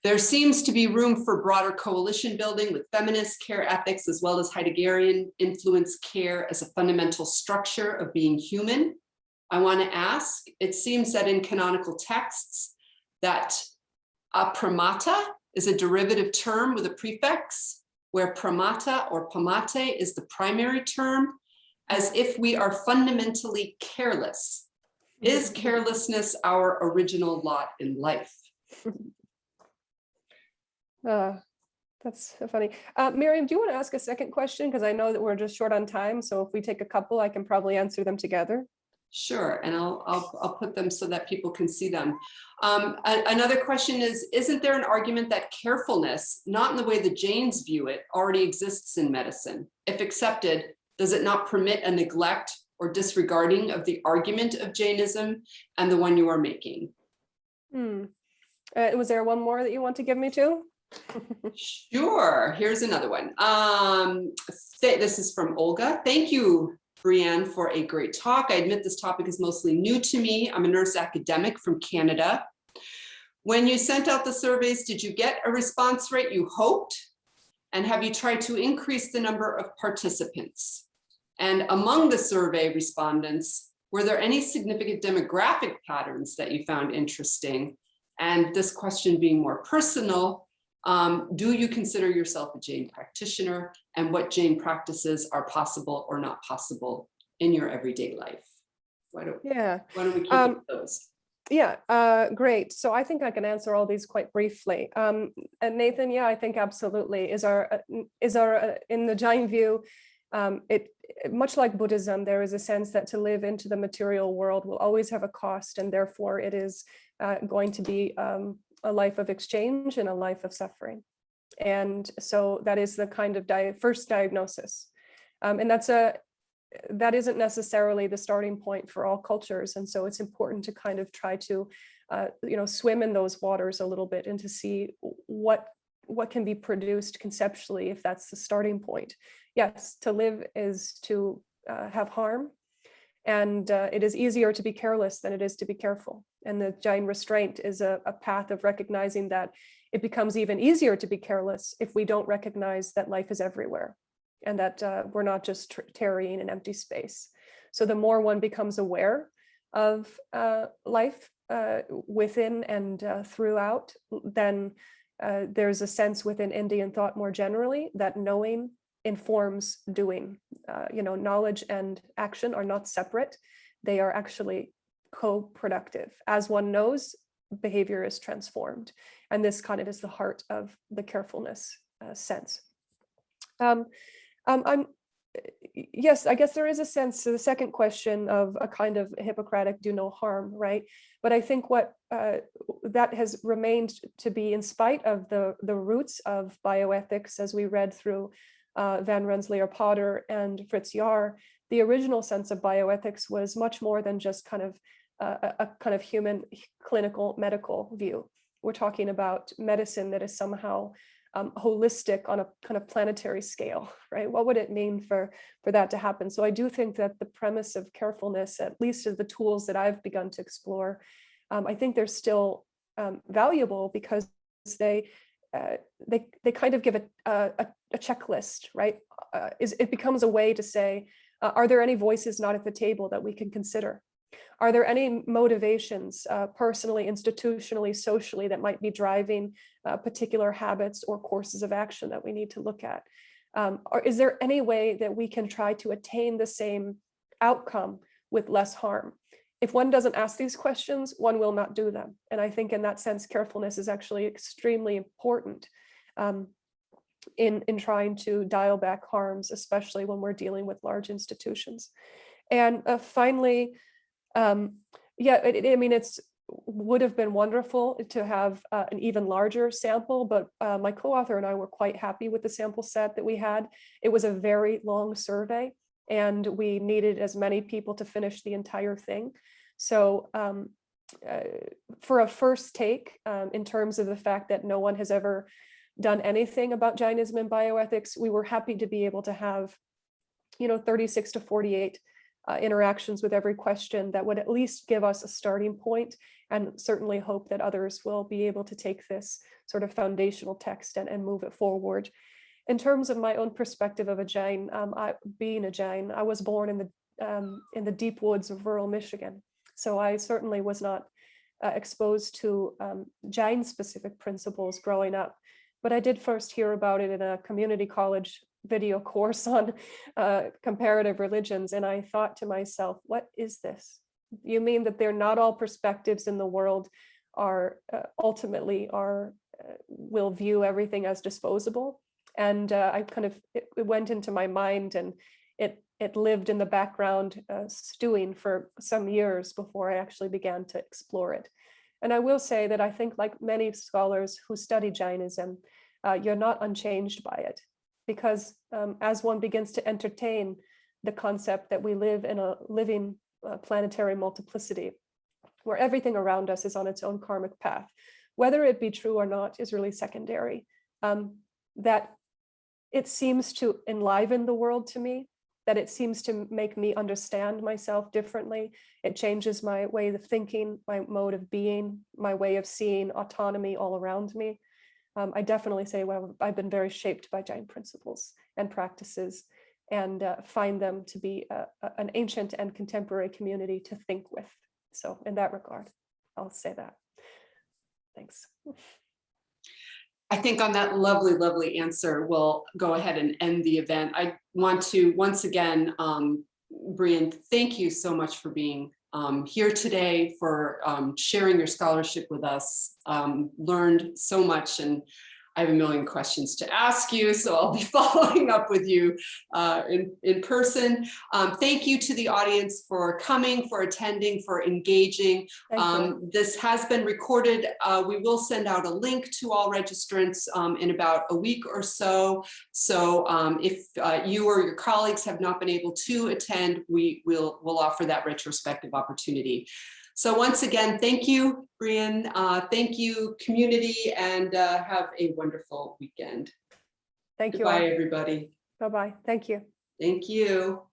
Speaker 1: There seems to be room for broader coalition building with feminist care ethics, as well as Heideggerian influence care as a fundamental structure of being human. I want to ask, it seems that in canonical texts that apramata is a derivative term with a prefix, where pramata or pamate is the primary term, as if we are fundamentally careless. Is carelessness our original lot in life?
Speaker 2: That's funny. Miriam, do you want to ask a second question? Because I know that we're just short on time. So if we take a couple, I can probably answer them together.
Speaker 1: Sure, and I'll put them so that people can see them. Another question is, isn't there an argument that carefulness, not in the way the Jains view it, already exists in medicine? If accepted, does it not permit a neglect or disregarding of the argument of Jainism and the one you are making?
Speaker 2: Was there one more that you want to give me too?
Speaker 1: Sure, here's another one. This is from Olga. Thank you, Brianne, for a great talk. I admit this topic is mostly new to me. I'm a nurse academic from Canada. When you sent out the surveys, did you get a response rate you hoped? And have you tried to increase the number of participants? And among the survey respondents, were there any significant demographic patterns that you found interesting? And this question being more personal, do you consider yourself a Jain practitioner, and what Jain practices are possible or not possible in your everyday life? Why don't we keep it with those?
Speaker 2: Yeah, great. So I think I can answer all these quite briefly. And Nathan, yeah, I think absolutely is our in the Jain view, much like Buddhism, there is a sense that to live into the material world will always have a cost, and therefore it is going to be a life of exchange and a life of suffering. And so that is the kind of first diagnosis. And that isn't necessarily the starting point for all cultures. And so it's important to kind of try to, swim in those waters a little bit and to see what can be produced conceptually if that's the starting point. Yes, to live is to have harm. And it is easier to be careless than it is to be careful. And the Jain restraint is a path of recognizing that it becomes even easier to be careless if we don't recognize that life is everywhere. and that we're not just tarrying in empty space. So the more one becomes aware of life within and throughout, then there's a sense within Indian thought more generally that knowing informs doing. Knowledge and action are not separate. They are actually co-productive. As one knows, behavior is transformed. And this kind of is the heart of the carefulness sense. Yes, I guess there is a sense to the second question of a kind of Hippocratic do no harm, right? But I think what that has remained to be, in spite of the roots of bioethics, as we read through Van Rensselaer-Potter and Fritz Jahr, the original sense of bioethics was much more than just kind of a kind of human clinical medical view. We're talking about medicine that is somehow holistic on a kind of planetary scale, right? What would it mean for that to happen? So I do think that the premise of carefulness, at least of the tools that I've begun to explore, I think they're still valuable because they kind of give a checklist, right? It becomes a way to say, are there any voices not at the table that we can consider? Are there any motivations personally, institutionally, socially that might be driving particular habits or courses of action that we need to look at? Or is there any way that we can try to attain the same outcome with less harm? If one doesn't ask these questions, one will not do them. And I think in that sense, carefulness is actually extremely important in trying to dial back harms, especially when we're dealing with large institutions. And finally, it's would have been wonderful to have an even larger sample, but my co-author and I were quite happy with the sample set that we had. It was a very long survey, and we needed as many people to finish the entire thing. So for a first take, in terms of the fact that no one has ever done anything about Jainism and bioethics, we were happy to be able to have, 36 to 48 interactions with every question that would at least give us a starting point, and certainly hope that others will be able to take this sort of foundational text and move it forward. In terms of my own perspective of a Jain, being a Jain, I was born in the deep woods of rural Michigan. So I certainly was not exposed to Jain specific principles growing up, but I did first hear about it in a community college video course on comparative religions. And I thought to myself, what is this? You mean that they're not all perspectives in the world are ultimately will view everything as disposable? And it went into my mind, and it lived in the background stewing for some years before I actually began to explore it. And I will say that I think, like many scholars who study Jainism, you're not unchanged by it. Because as one begins to entertain the concept that we live in a living planetary multiplicity, where everything around us is on its own karmic path, whether it be true or not is really secondary, that it seems to enliven the world to me, that it seems to make me understand myself differently. It changes my way of thinking, my mode of being, my way of seeing autonomy all around me. I definitely say, well, I've been very shaped by Jain principles and practices, and find them to be an ancient and contemporary community to think with. So in that regard, I'll say that. Thanks.
Speaker 1: I think on that lovely, lovely answer, we'll go ahead and end the event. I want to once again, Brianne, thank you so much for being here today, for sharing your scholarship with us. Learned so much, and I have a million questions to ask you, so I'll be following up with you in person. Thank you to the audience for coming, for attending, for engaging. This has been recorded. We will send out a link to all registrants in about a week or so. So if you or your colleagues have not been able to attend, we'll offer that retrospective opportunity. So once again, thank you, Brianne. Thank you, community, and have a wonderful weekend.
Speaker 2: Thank you.
Speaker 1: Goodbye, everybody.
Speaker 2: Bye-bye. Thank you.
Speaker 1: Thank you.